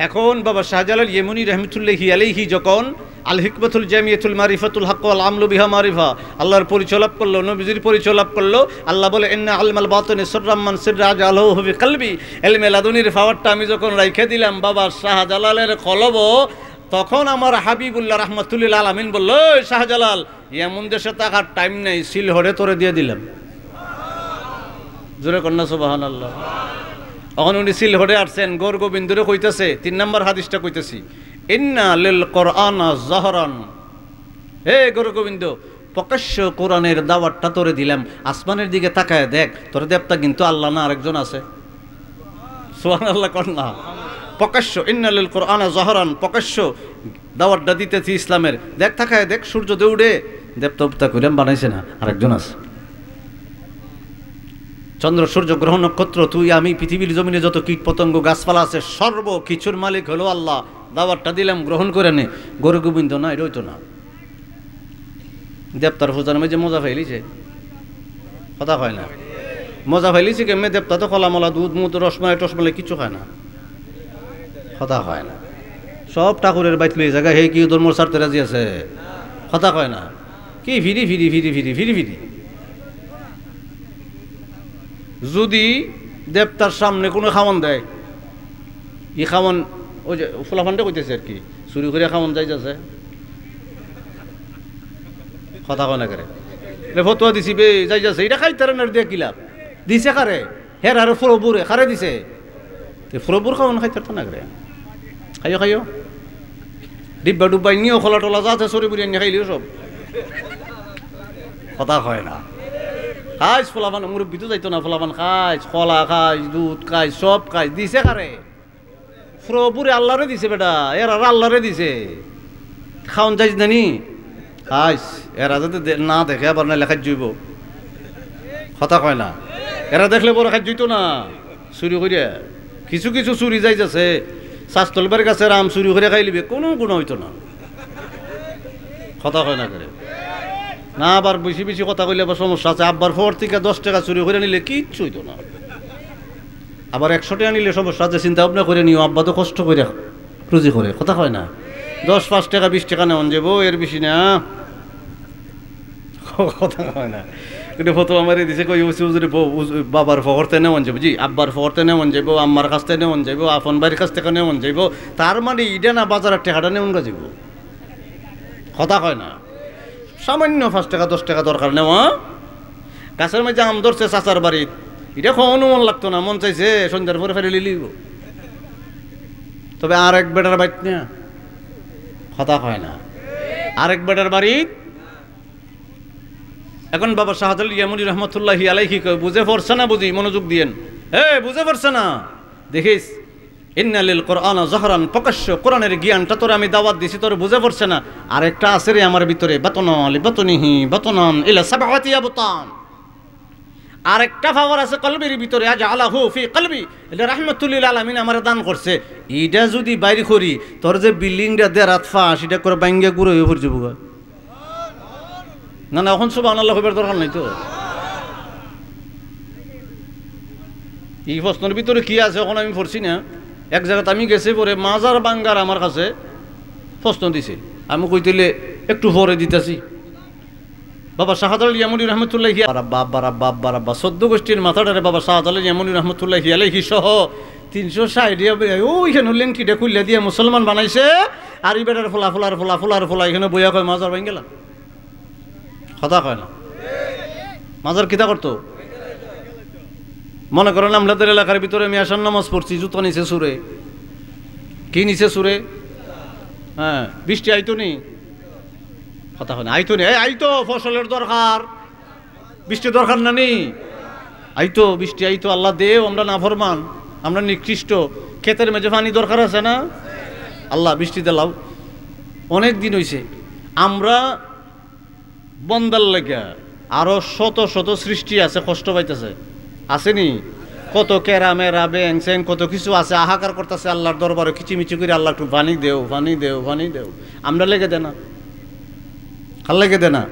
এখন বাবা শাহজালাল ইয়েমনি রাহমাতুল্লাহি আলাইহি যখন আল হিকমাতুল জামিয়াতুল মারিফাতুল হক ওয়াল আমলু বিহা মারিফা আল্লাহর পরিচয় লাভ করলো, নবীজির পরিচয় লাভ করলো, আল্লাহ বলে ইন্না আলমাল বাতিনি সিররাম মান সিররা আজআলাহু ফি কলবি, ইলমে লাদুনির পাওয়ারটা আমি যখন রাইখে দিলাম বাবা শাহজালালের কলব, তখন আমার হাবিবুল্লাহ রাহমাতুল্লিল আলামিন বলল, শাহজালাল এমন দেশে থাকার টাইম নেই, সিলহরে তোরে দিয়ে দিলাম। জোরে কন্যা সুবহানাল্লাহ। এখন উনি সিলহরে আসছেন, গৌর গোবিন্দরে কইতেছে, 3 নম্বর হাদিসটা কইতেছি, ইন্না লিল কোরআনা জাহরান, হে গৌর গোবিন্দ প্রকাশ্য কোরআনের দাওয়াতটা তোরে দিলাম, আসমানের দিকে তাকায় দেখ, তোর দেবতা কিন্তু আল্লাহ না আরেকজন আছে। সুবহানাল্লাহ কন্যা। প্রকাশ্য ইন্না লিল কোরআনা জাহরান, প্রকাশ্য দাওয়াতটা দিতেছি ইসলামের, দেখ তাকায় দেখ, সূর্য দৌড়ে দেবতা উপতা কইলাম বানাইছে না, আরেকজন আছে। চন্দ্র সূর্য গ্রহ নক্ষত্র তুই আমি পৃথিবীর জমিনে যত কীট পতঙ্গ গাছপালা আছে সর্ব কিছুর মালিক হলো আল্লাহ, দাওয়াতটা দিলাম গ্রহণ করে নে। গৌর গোবিন্দ না, এটা হইতো না। দেবতার পূজার মধ্যে মজা ফাইলিছে, কথা হয় না, মজা ফাইলিছে কেমনে? দেবতা তো কলামলা দুধ মুধ রসমালাই টসমালাই কিছু খায় না, কথা হয় না। সব ঠাকুরের বাইত লই জায়গা, হে কি ধর্ম ছাড়তে রাজি আছে, কথা কয় না। কি ফিরি ফিরি ফিরি ফিরি ফিরি ফিরি। যদি দেবতার সামনে কোনো খাওয়ান দেয়, ই খাওয়ান ওই যে ফুলাফানটা কইতেছে আর কি, চুরি করে খাওয়ান যাই যাচ্ছে, কথা কয় না করে ফতুয়া দিছি বে যাই যাচ্ছে, এটা খাই তার দিয়ে কি লাভ দিছে কারে? হের আর ফুরবুরে খারে দিছে, ফুরবুর খাওয়ান খাই তার না করে, খাইও খাইও ডিব্বা ডুব্বাই নিয়েও খোলা টোলা যাচ্ছে, চুরি বুড়ি নিয়ে খাইলেও সব, কথা হয় না। খাইছ ফলাফান মুরব্বী তো যাইতো না, ফলাফান খাইছ, কলা খাইছ, দুধ খাইছ, সব খাইছ, দিছে কারে? ফুরবুরে আল্লাহরে দিছে বেটা, এরা আল্লাহরে দিছে, খাওয়ান যাইছ নানি খাইছ, এরা যাতে না দেখে আবার না লেখার জুইব, কথা কয় না। এরা দেখলে বড় খাই জুইতো না, চুরি করিয়া কিছু কিছু চুরি যাই যাচ্ছে, শাস্তলবার কাছে রাম চুরি করে খাই লিবে, কোনো গুণ হইতো না, কথা কয় না করে না। আবার বেশি বেশি কথা কইলে আবার সমস্যা আছে, আব্বার ফোর থেকে 10 টাকা চুরি করে নিলে কিচ্ছু হইতো না, আবার 100 টাকা নিলে সমস্যা আছে, চিন্তা ভাবনা করে নিও, আব্বা তো কষ্ট করে রুজি করে, কথা কয় না। 10-5 টাকা 20 টাকা নেওয়ান যাবো, এর বেশি না, কথা কয় না। কিন্তু ফটো আমার দিছে কই বাবার ফকরতে নেওয়ান যাবো, জি আব্বার ফকরতে নেওয়ান যাবো, আম্মার কাছ থেকে নেওয়ান যাবো, আপন বাড়ির কাছ থেকে নেওয়ান যাবো, তার মানে ইডা না বাজারের টাকাটা নেওয়ান গা যাবো, কথা কয় না। সামান্য 5 টাকা 10 টাকা দরকার নেওয়া, গাছের মাঝে আম ধরছে চাচার বাড়িত, এটা কোনো মন লাগতো না, মন চাইছে সন্ধ্যার পরে ফেলে লিলিব, তবে আর এক বেটার বাড়িত না, কথা কয় না, আরেক বেটার বাড়িত এখন বাবা শাহাদুল ইয়ামুনি রহমতুল্লাহি আলাইহি কয়, বুঝে পড়ছে না বুঝি? মনোযোগ দিয়েন। বুঝে পড়ছে না? দেখিস, ইন্নালিল কোরআন জহরান, প্রকাশ্য কোরআনের জ্ঞানটা তোর আমি দাওয়াত দিছি, তোর বুঝে পড়ছে না। আরেকটা আছে রে আমার ভিতরে, বাতনাল বাতনিহি বাতনান ইলা সাবআতি আবতান। আরেকটা পাওয়ার আছে কলবের ভিতরে, আজ আলাহু ফি কলবি, এটা রাহমাতুল লিল আলামিন আমার দান করছে। এইটা যদি বাইরে করি, তোর যে বিল্ডিংটা দেরাত ফাঁস, এটা করে বাইঙ্গা গুঁড়ো হয়ে পড়ছে বুগা। না না, এখন সুবহানাল্লাহ কইবার দরকার নাই তো। এই প্রশ্নের ভিতরে কি আছে এখন আমি পড়ছি না। এক জায়গাতে আমি গেছি পরে মাজার বাঙ্গার আমার কাছে প্রশ্ন দিছে, আমি কইতেলে একটু পরে দিতেছি। বাবা শাহাদুল ইয়ামুনি রহমতুল্লাহি বারাব্বা 14 গোষ্ঠীর মাথাটারে বাবা শাহাদুল ইয়ামুনি রহমতুল্লাহি আলাইহি সহ 360 ওইখানে লেঙ্কিটা খুললে দিয়ে মুসলমান বানাইছে। আর এই বেটার ফোলা এখানে বইয়া কয় মাজার ভাঙ গেলাম। কথা কয় না, মাজার কিতা করতো? মনে করেন আমাদের এলাকার ভিতরে আমি আসার নামাজ পড়ছি, জুতো নিচে সুরে। কি নিচে সুরে? হ্যাঁ, বৃষ্টি আইতো নি? কথা হয় না, আইতো নি? আইতো, ফসলের দরকার, বৃষ্টি দরকার না নি? আইতো, বৃষ্টি আইতো। আল্লাহ দেও, আমরা না ফরমান, আমরা নিকৃষ্ট। ক্ষেতের মেঝে পানি দরকার আছে না? আল্লাহ বৃষ্টি দিলাও। অনেক দিন হইছে আমরা বন্দার লেগা আরো শত শত সৃষ্টি আছে, কষ্ট পাইতেছে, আসেনি? কত কেরা মেরা ব্যাং স্যাং কত কিছু আছে, হাহাকার করতেছে আল্লাহর দরবারে, কিচিমিচি করে, আল্লাহ একটু পানি দেও, পানি দেও, পানি দেও। আমরা লেগে দেয় না? কাল লেগে দেয় না?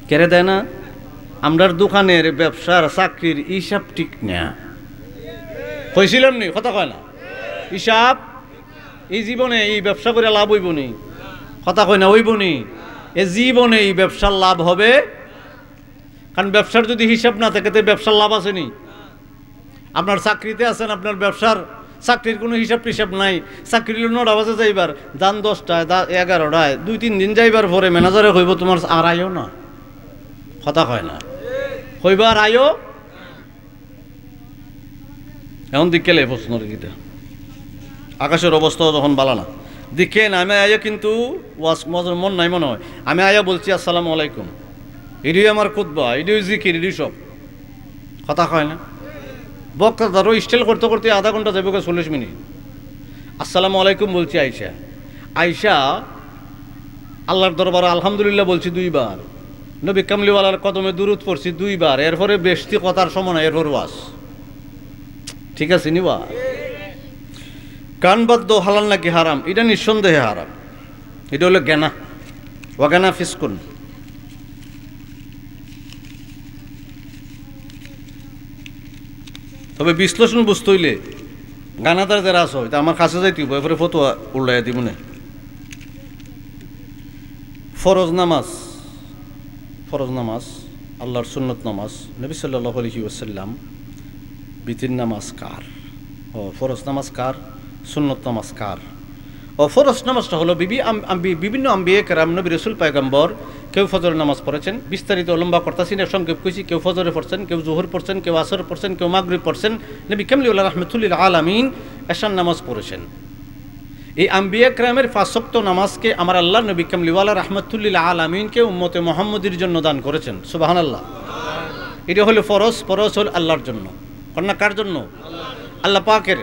কেড়ে দেয় না? আমরার দোকানের ব্যবসার চাকরির হিসাব ঠিক না, কইছিলাম নি? কথা কয় না, হিসাব এই জীবনে এই ব্যবসা করে লাভ হইব নি? কথা কয় না, হইব নি? এ জীবনে এই ব্যবসার লাভ হবে? কারণ ব্যবসার যদি হিসাব না থাকে তো ব্যবসার লাভ আছে নি? আপনার চাকরিতে আছেন, আপনার ব্যবসার চাকরির কোনো হিসাব টিসাব নাই। চাকরি 9টা বাজে যাইবার, দান 10টায়, 11টায়, 2-3 দিন যাইবার পরে ম্যানেজারে কইব তোমার আর আয়ও না। কথা কয় না, কইব আর আয়ও। এখন দিকেলে প্রশ্নের গীতা আকাশের অবস্থাও যখন বালা না দেখেন। আমি আয়া কিন্তু ওয়াজ মন নাই মনে হয়, আমি আয়া বলছি আসসালামু আলাইকুম, এটাই আমার খুতবা, এটাই জিকির, এটাই সব। কথা কয় না? বক্তা ধরো স্টাইল করতে করতে আধা ঘন্টা যাবে, 40 মিনিট। আসসালামু আলাইকুম বলছি আইসা আল্লাহর দরবারে আলহামদুলিল্লাহ বলছি 2 বার, নবী কামলিওয়ালার কদমে দুরুদ পড়ছি 2 বার, এরপরে বেশি কথার সময় না, এরপর ওয়াজ। ঠিক আছে নিবা? কান বাদ্য হালাল নাকি হারাম? এটা নিঃসন্দেহে হারাম। এটা হলো জ্ঞানা, ওয়াগানা ফিসকুন। তবে বিশ্লেষণ বুঝতে হইলে গানাদার যারা আছো, এটা আমার কাছে যাইতে হইব, এরপরে ফতোয়া উল্লাইয়া দিব না। ফরজ নামাজ, আল্লাহর সুন্নত নামাজ, নবী সাল্লাল্লাহু আলাইহি ওয়াসাল্লাম, বিতির নামাজ কার? ফরজ নামাজ কার? সুন্নত নামাজ কার? ফরজ নামাজটা হলো বিভিন্ন আম্বিয়ে কেরাম, নবী রাসূল পয়গম্বর, কেউ ফজরের নামাজ পড়েছেন, বিস্তারিত লম্বা করতেছি না, সংক্ষেপ কইছি। কেউ ফজরে পড়ছেন, কেউ জোহর পড়ছেন, কেউ আসর পড়ছেন, কেউ মাগরিব পড়ছেন। নবী কামলিউল্লাহ রাহমাতুল লিল আলামিন এশার নামাজ পড়েছেন। এই আম্বিয়া কেরামের 5 ওয়াক্ত নামাজকে আমার আল্লাহ নবী কামলিওয়ালা রাহমাতুল লিল আলামিনকে উম্মতে মুহাম্মদীর জন্য দান করেছেন। সুবহানাল্লাহ। এটা হলো ফরজ। ফরজ হল আল্লাহর জন্য, কন্যা কার জন্য? আল্লাহ পাকের।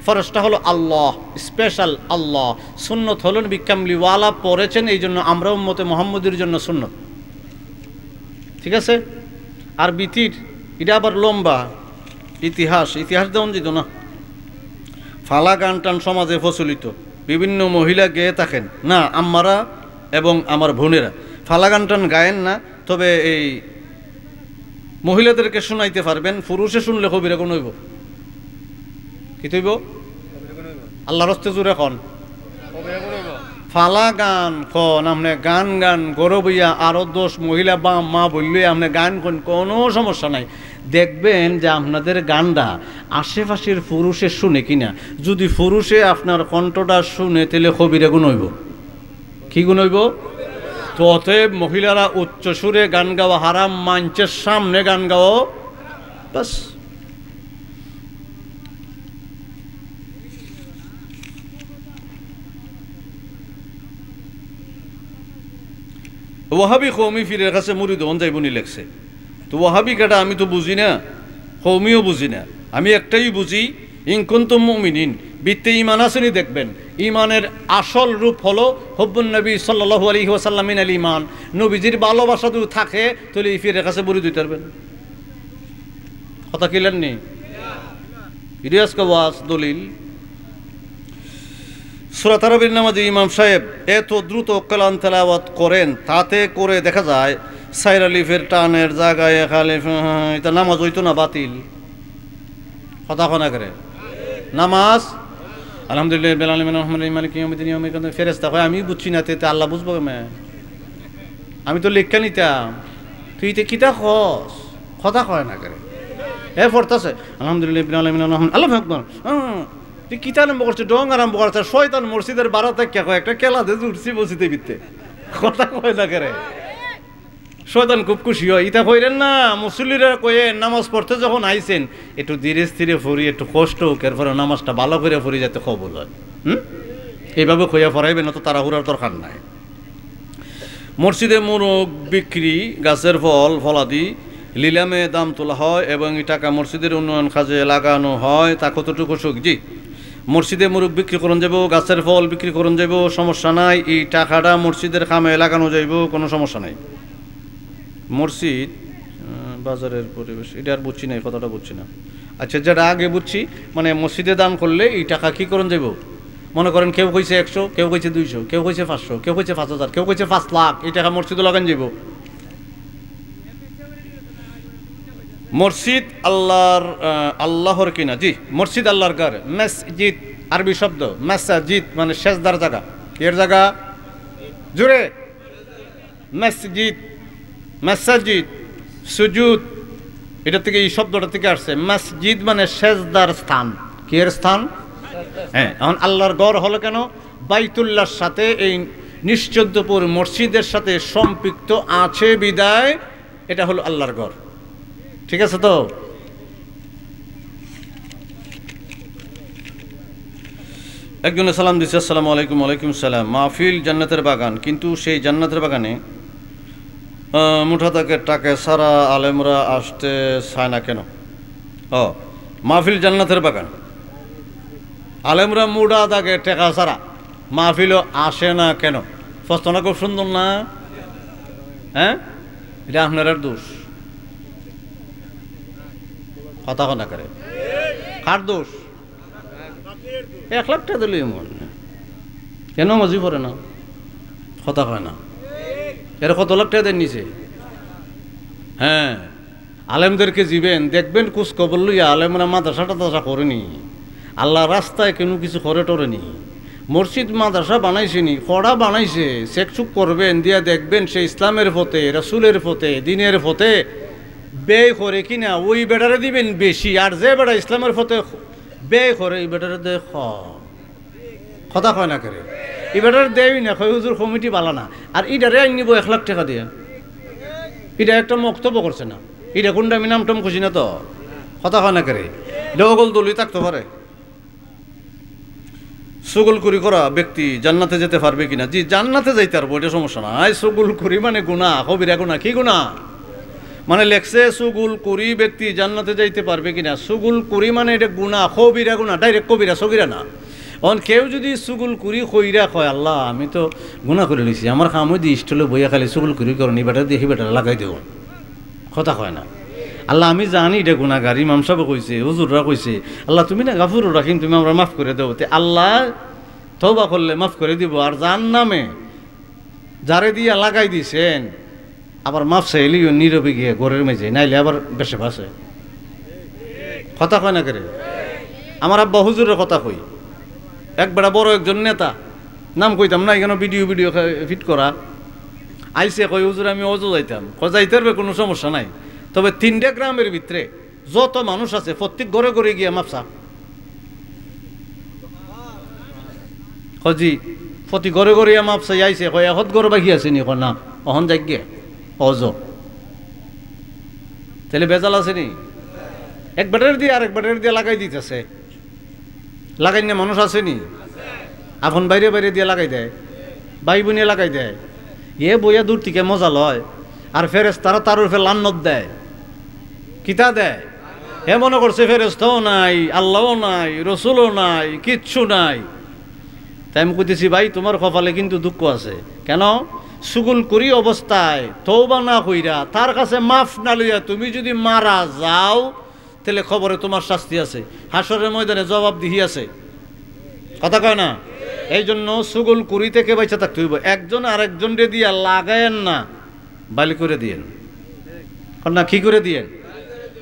ফরজটা হলো আল্লাহ, স্পেশাল আল্লাহ। সুন্নত হলো নবী কামলিওয়ালা পড়েছেন, এই জন্য আমরা উম্মতে মুহাম্মদীর জন্য সুন্নত। ঠিক আছে? আর বিতির এটা আবার লম্বা ইতিহাস দেওয়া যেত না। ফালা গান টান সমাজে প্রচলিত, বিভিন্ন মহিলা গেয়ে থাকেন না, আম্মারা এবং আমার বোনেরা ফালা গান টান গায়েন না, তবে এই মহিলাদেরকে শোনাইতে পারবেন। পুরুষে শুনলে কবিরা কোন হইব? কি তৈব? আল্লাহর হস্তে জুড়ে খন ফালা গান খন, আপনি গান গরবইয়া আরো 10 মহিলা বা মা বললে আপনি গান কোন, কোনো সমস্যা নাই। দেখবেন যে আপনাদের গানটা আশেপাশের পুরুষে শুনে কিনা। যদি পুরুষে আপনার কণ্ঠটা শুনে তাহলে কবিরা গুণ হইব। কি গুণ হইব? তো অতএব মহিলারা উচ্চ সুরে গান গাওয়া হারাম, মঞ্চের সামনে গান গাওয়া বাস। ওয়াহাবি কৌমি ফিরের কাছে মুরিদ হন যাইবনি লেখছে। তো ওয়াহাবি কাটা আমি তো বুঝি না, কৌমিও বুঝি না, আমি একটাই বুঝি, ইনকুনতুম মুমিনিন, বিত্তে ইমান আসেনি দেখবেন। ইমানের আসল রূপ হলো হুব্বুন নবী সাল্লাল্লাহু আলাইহি ওয়াসাল্লাম মিনাল ইমান। নবীজির ভালোবাসা যদি থাকে তাহলে এই ফিরের কাছে মুরিদ হইতে পারবেন। কথা কিলেন নি? ইলিয়াস কা ওয়াজ দলিল। সূরা তারাবির নামাজে ইমাম সাহেব এত দ্রুত কালাম তেলাওয়াত করেন, তাতে করে দেখা যায় সাইর আলিফের টানের জায়গায় খালিফ, এটা নামাজ হইতো না, বাতিল। কথা কনা করে নামাজ আলহামদুলিল্লাহ রাব্বিল আলামিন আররহমানির মালিকি ইয়াউমিদ্দিন ইয়াউমিল ফেরেশতা কয় আমি বুঝছি না, তে আল্লাহ বুঝবো কেমনে? আমি তো লেখা নিতাম, তুই তে কিতা খস? কথা কয় না করে এ পড়তাছে আলহামদুলিল্লাহ রাব্বিল আলামিন আল্লাহু আকবার। তুই কিতা আরম্ভ করছে? ডং আরম্ভ করছে। শয়তান মসজিদের 12 থেকে কয় একটা কেলা দে উঠছি বসিতে বিতে। কথা কয় না করে শয়তান খুব খুশি হয়। ইতা কইরেন না, মুসল্লিরা কয়ে নামাজ পড়তে যখন আইছেন একটু ধীরে স্থিরে পড়ি, একটু কষ্ট হোক, এরপরে নামাজটা ভালো করে পড়ি যাতে কবুল হয়। এইভাবে কইয়া পড়াইবেন, অত তাড়াহুড়ার দরকার নাই। মসজিদে মোরগ বিক্রি, গাছের ফল ফলাদি লিলামে দাম তোলা হয় এবং এই টাকা মসজিদের উন্নয়ন কাজে লাগানো হয়, তা কতটুকু সুখ? জি, মসজিদে মোরগ বিক্রি করুন যাব, গাছের ফল বিক্রি করুন যাব, সমস্যা নাই। এই টাকাটা মসজিদের কামে লাগানো যাইব, কোনো সমস্যা নাই। মসজিদ বাজারের পরিবেশ, এটা আর বুঝছি না, এই কথাটা বুঝছি না। আচ্ছা, যেটা আগে বুঝছি, মানে মসজিদে দান করলে এই টাকা কি করুন যাব? মনে করেন কেউ কইছে 100, কেউ কইছে 200, কেউ কইছে 500, কেউ কইছে 5000, কেউ কইছে 5 লাখ, এই টাকা মসজিদে লাগান যাব। মসজিদ আল্লাহর কিনা? জি, মসজিদ আল্লাহর ঘর। মসজিদ আরবি শব্দ, মাসাজিদ মানে সেজদার জায়গা। এর জায়গা জুড়ে মসজিদ, মাসাজিদ, সুজুদ, এটা থেকে এই শব্দটা থেকে আসছে। মসজিদ মানে সেজদার স্থান। কি এর স্থান? হ্যাঁ, এখন আল্লাহর ঘর হলো কেন? বাইতুল্লাহর সাথে এই নিশ্চদ্যপুর মসজিদের সাথে সম্পৃক্ত আছে বিদায় এটা হলো আল্লাহর ঘর। ঠিক আছে তো? একজনে সালাম দিচ্ছে, আসসালামু আলাইকুম। ওয়ালাইকুম সালাম। মাহফিল জান্নাতের বাগান, কিন্তু সেই জান্নাতের বাগানে মুঠা তাকে টাকা সারা আলেমরা আসতে চায় না কেন? মাহফিল জান্নাতের বাগান, আলেমরা মুড়া তাকে টেকা সারা মাহফিলও আসে না কেন? প্রশ্নটা খুব সুন্দর না? হ্যাঁ, এটা আপনার দোষ। কথা কথা করে কার দোষ? 1 লাখ টাকা দিলে মন কেন মজি পড়ে না? কথা হয় না। এর কত লাখ টাকা দেন নিছে? হ্যাঁ, আলেমদেরকে জীবেন দেখবেন কুচ খবর লইয়া আলেমরা মাদ্রাসা টাদ্রাসা করেনি, আল্লাহ রাস্তায় কেন কিছু করে টরেনি। মসজিদ মাদ্রাসা বানাইছেনি, কড়া বানাইছে, চেকচুক করবেন দিয়া দেখবেন সে ইসলামের পথে, রাসূলের পথে, দিনের পথে ব্যয় করে কিনা ওই বেটারে দিবেন বেশি, আর যে বেটা ইসলামের পথে ব্যয় করে এই বেটারে দেখ। কথা কয় না করে এই বেটারে দেয়ই না, কয় হুজুর কমিটি বালা না, আর ইটারে আইন নিব 1 লাখ টাকা দিয়ে। এটা একটা বক্তব্য করছে না, এটা কোনটা আমি নামটাম খুশি না তো। কথা কয় না করে লগল দলি থাকতে পারে। সুগুলকুরি করা ব্যক্তি জান্নাতে যেতে পারবে কিনা? জি, জান্নাতে যাইতে পারবো, এটা সমস্যা না। সুগুলকুরি মানে গুনাহ, কবিরা গুনাহ। কি গুনাহ? মানে লেখছে সুগুলকুরি ব্যক্তি জান্নাতে যাইতে পারবে কিনা। সুগুলকুরি মানে এটা গুনাহ, কবিরা গুনাহ, ডাইরেক্ট কবিরা, সগিরা না। অন কেউ যদি সুগুলকুরি কইরা কয় আল্লাহ আমি তো গুনাহ করে নিছি, আমার কামই দিয়ে স্টলে বইয়া খালি সুগুলকুরি করেন, এই বেটা দিয়ে সেই বেটা লাগাই দেব। কথা কয় না। আল্লাহ আমি জানি এটা গুনাহগার, ইমাম সাহেব কইছে, হুজুররা কইছে, আল্লাহ তুমি না গাফুর রাখিম, তুমি আমরা মাফ করে দেবো। আল্লাহ তওবা করলে মাফ করে দিব, আর যার নামে যারে দিয়া লাগাই দিছেন আবার মাফ চাইলি নীরবে গিয়ে ঘরের মেঝে, নাইলে আবার বেশে বাসে। কথা কয় না করে। আমার আব্বা হুজুরের কথা কই, একবার বড় একজন নেতা, নাম কইতাম না, এখানে ভিডিও ফিট করা, আইসে কই হুজুর আমি অজো যাইতাম, যাইতে পারবে কোনো সমস্যা নাই, তবে 3টা গ্রামের ভিতরে যত মানুষ আছে প্রত্যেক ঘরে ঘরে গিয়ে মাপসা। জি, প্রতি ঘরে ঘরে মাপসা আইসে, কয় এখন ঘর বাকি আছে নি? না, অহন যাই গে অজ। তাহলে বেজাল আছে নি? এক ব্যাটারি দিয়ে আরেক ব্যাটারি দিয়ে লাগাই দিতেছে, লাগাই না মানুষ আছে নি? এখন বাইরে বাইরে দিয়ে লাগাই দেয়, ভাই বোনে লাগাই দেয়। বইয়া দূর থেকে মজা লয়, আর ফেরেশতারা তার উপরে লান্নত দেয়, কিতা দেয়। হে মনে করছে ফেরেশতাও নাই, আল্লাহও নাই, রসুলও নাই, কিচ্ছু নাই। তাই আমি কইতেছি ভাই তোমার কপালে কিন্তু দুঃখ আছে। কেন? সুগুল করি অবস্থায় তওবা না কইরা তার কাছে মাফ না লইয়া তুমি যদি মারা যাও, তাহলে খবরে তোমার শাস্তি আছে, হাসরের ময়দানে জবাবদিহি আছে। কথা কয় না? এই জন্য সুগুল কুড়ি থেকে বাইচা থাকতে হইব। একজন আরেকজনকে দিয়া লাগায়েন না, বাইল করে দিয়েন। না কি করে দিয়েন?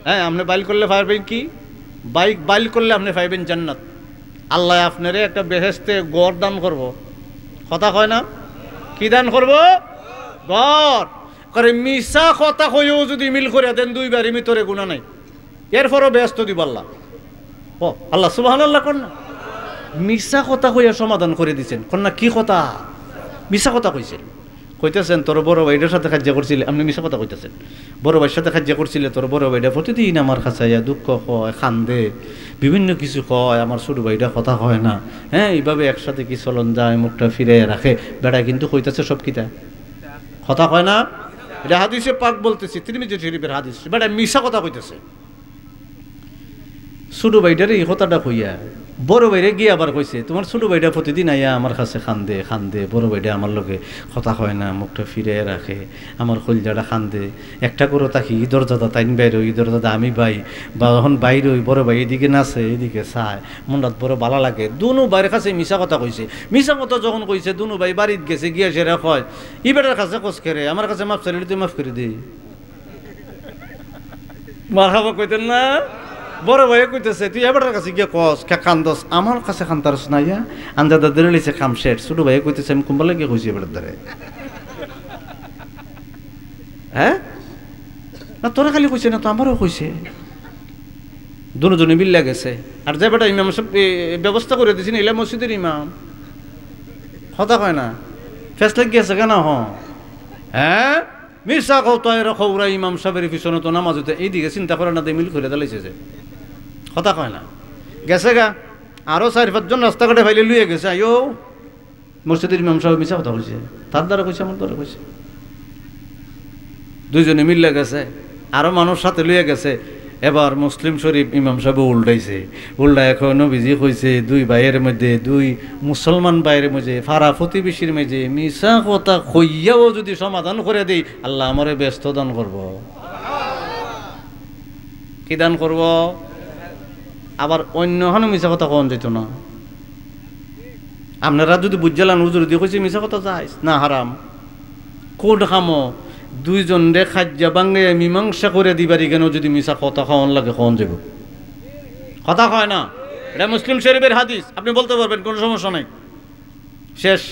হ্যাঁ, আপনি বাইল করলে পারবেন কি? বাইল করলে আপনি পাইবেন জান্নাত। আল্লাহ আপনারে একটা বেহেশতে গড় দান করব। কথা কয় না? কি দান করব? গড় করে। মিশা কথা কইও যদি মিল করে দেন দুইবারই ভিতরে গুনাহ নাই, এরপরও ব্যস্ত দিব আল্লাহ। ও আল্লাহ সুবহানাল্লাহ কর না। মিশা কথা কইয়া সমাধান করে দিচ্ছেন। কর না কি কথা? মিশা কথা কইছেন। কইতেছেন তোর বড় ভাইটার সাথে কাজ করছিলে, আপনি মিশা কথা কইতেছেন। বড় ভাইয়ের সাথে কাজ করছিলে, তোর বড় ভাইটা প্রতিদিন আমার কাছে দুঃখ কয়, কান্দে, বিভিন্ন কিছু কয়, আমার ছোট ভাইটা কথা হয় না। হ্যাঁ, এইভাবে একসাথে কি চলন যায়, মুখটা ফিরে রাখে। বেড়া কিন্তু কইতেছে সব কিতা কথা কয় না। এটা হাদিসে পাক বলতেছি, তিরমিজি শরীফের হাদিস। বেড়া মিশা কথা কইতেছে। ছোট ভাইটারে এই কথাটা কইয়া বড় ভাইরে গিয়ে আবার কইছে, তোমার ছোট ভাইটা প্রতিদিন আইয়া আমার কাছে কান্দে, বড় ভাইটা আমার লোকে কথা হয় না, মুখটা ফিরে রাখে, আমার কলজাটা কান্দে। একটা করে তাকি ই দরজাটা তাইন বাইর, ওই দরজাটা আমি বাই, বা যখন বাইর ওই বড় ভাই এদিকে নাচে, এদিকে চায়, মনটাত বড় ভালো লাগে। দুনু ভাইয়ের কাছে মিশা কথা কইছে। মিশা কথা যখন কইছে, দুনু ভাই বাড়িতে গেছে, গিয়া সেরা কয় ই বেটার কাছে কোচ করে, আমার কাছে মাফ চাইলে তুই মাফ করে দিই। মার খাবা কইতেন না? বড় ভাই কইতেছে তুই এবারের কাছে গিয়ে কস কান্দস, আমার কাছে কান্তারস না। ইয়া আন্দাদা ধরে লিছে কাম শেষ। ছোট ভাই কইতেছে আমি কুম্বালে গিয়ে কইছি এবারের দ্বারে। হ্যাঁ না, তোরা খালি কইছে না তো, আমারও কইছে। দুজনে মিল্লা গেছে। আর যে বেটা ইমাম সব ব্যবস্থা করে দিয়েছেন, এলা মসজিদের ইমাম। কথা কয় না, ফেসলে গেছে কেন? হ্যাঁ, মির্সা কৌতায়রা খৌরা ইমাম সাহেবের পিছনে তো নামাজ হইতে, এইদিকে চিন্তা করে না, মিল করে দিলাইছে যে। কথা কয় না, গেছে গা। আরো 4-5 জন রাস্তাঘাটে ফাইলে লুয়ে গেছে। আইও মসজিদের ইমাম সাহেব মিশা কথা কইছে, তার দ্বারা কইছে, আমার দ্বারা কইছে। দুইজনে মিললে গেছে, আরো মানুষ সাথে লুয়ে গেছে। এবার মুসলিম শরীফ ইমাম সাহেব উল্টাইছে। উল্টা এখন নবীজি কইছে, দুই ভাইয়ের মধ্যে, দুই মুসলমান ভাইয়ের মধ্যে, ফারা প্রতিবেশীর মধ্যে মিশা কথা কইয়াও যদি সমাধান করে দেই, আল্লাহ আমারে ব্যস্ত দান করব। কি দান করব? আবার অন্য হানো মিশা কথা কন যেত না। আপনারা যদি বুঝলাম হুজুর দিয়ে কইছে মিশা কথা যায় না, হারাম। কোড খামো দুইজন রে খাজ্জা বাঙ্গে মীমাংসা করে দিবারি কেন যদি মিশা কথা খাওয়ান লাগে খাওয়ান যাব। কথা কয় না, এটা মুসলিম শরীফের হাদিস, আপনি বলতে পারবেন, কোনো সমস্যা নাই। শেষ।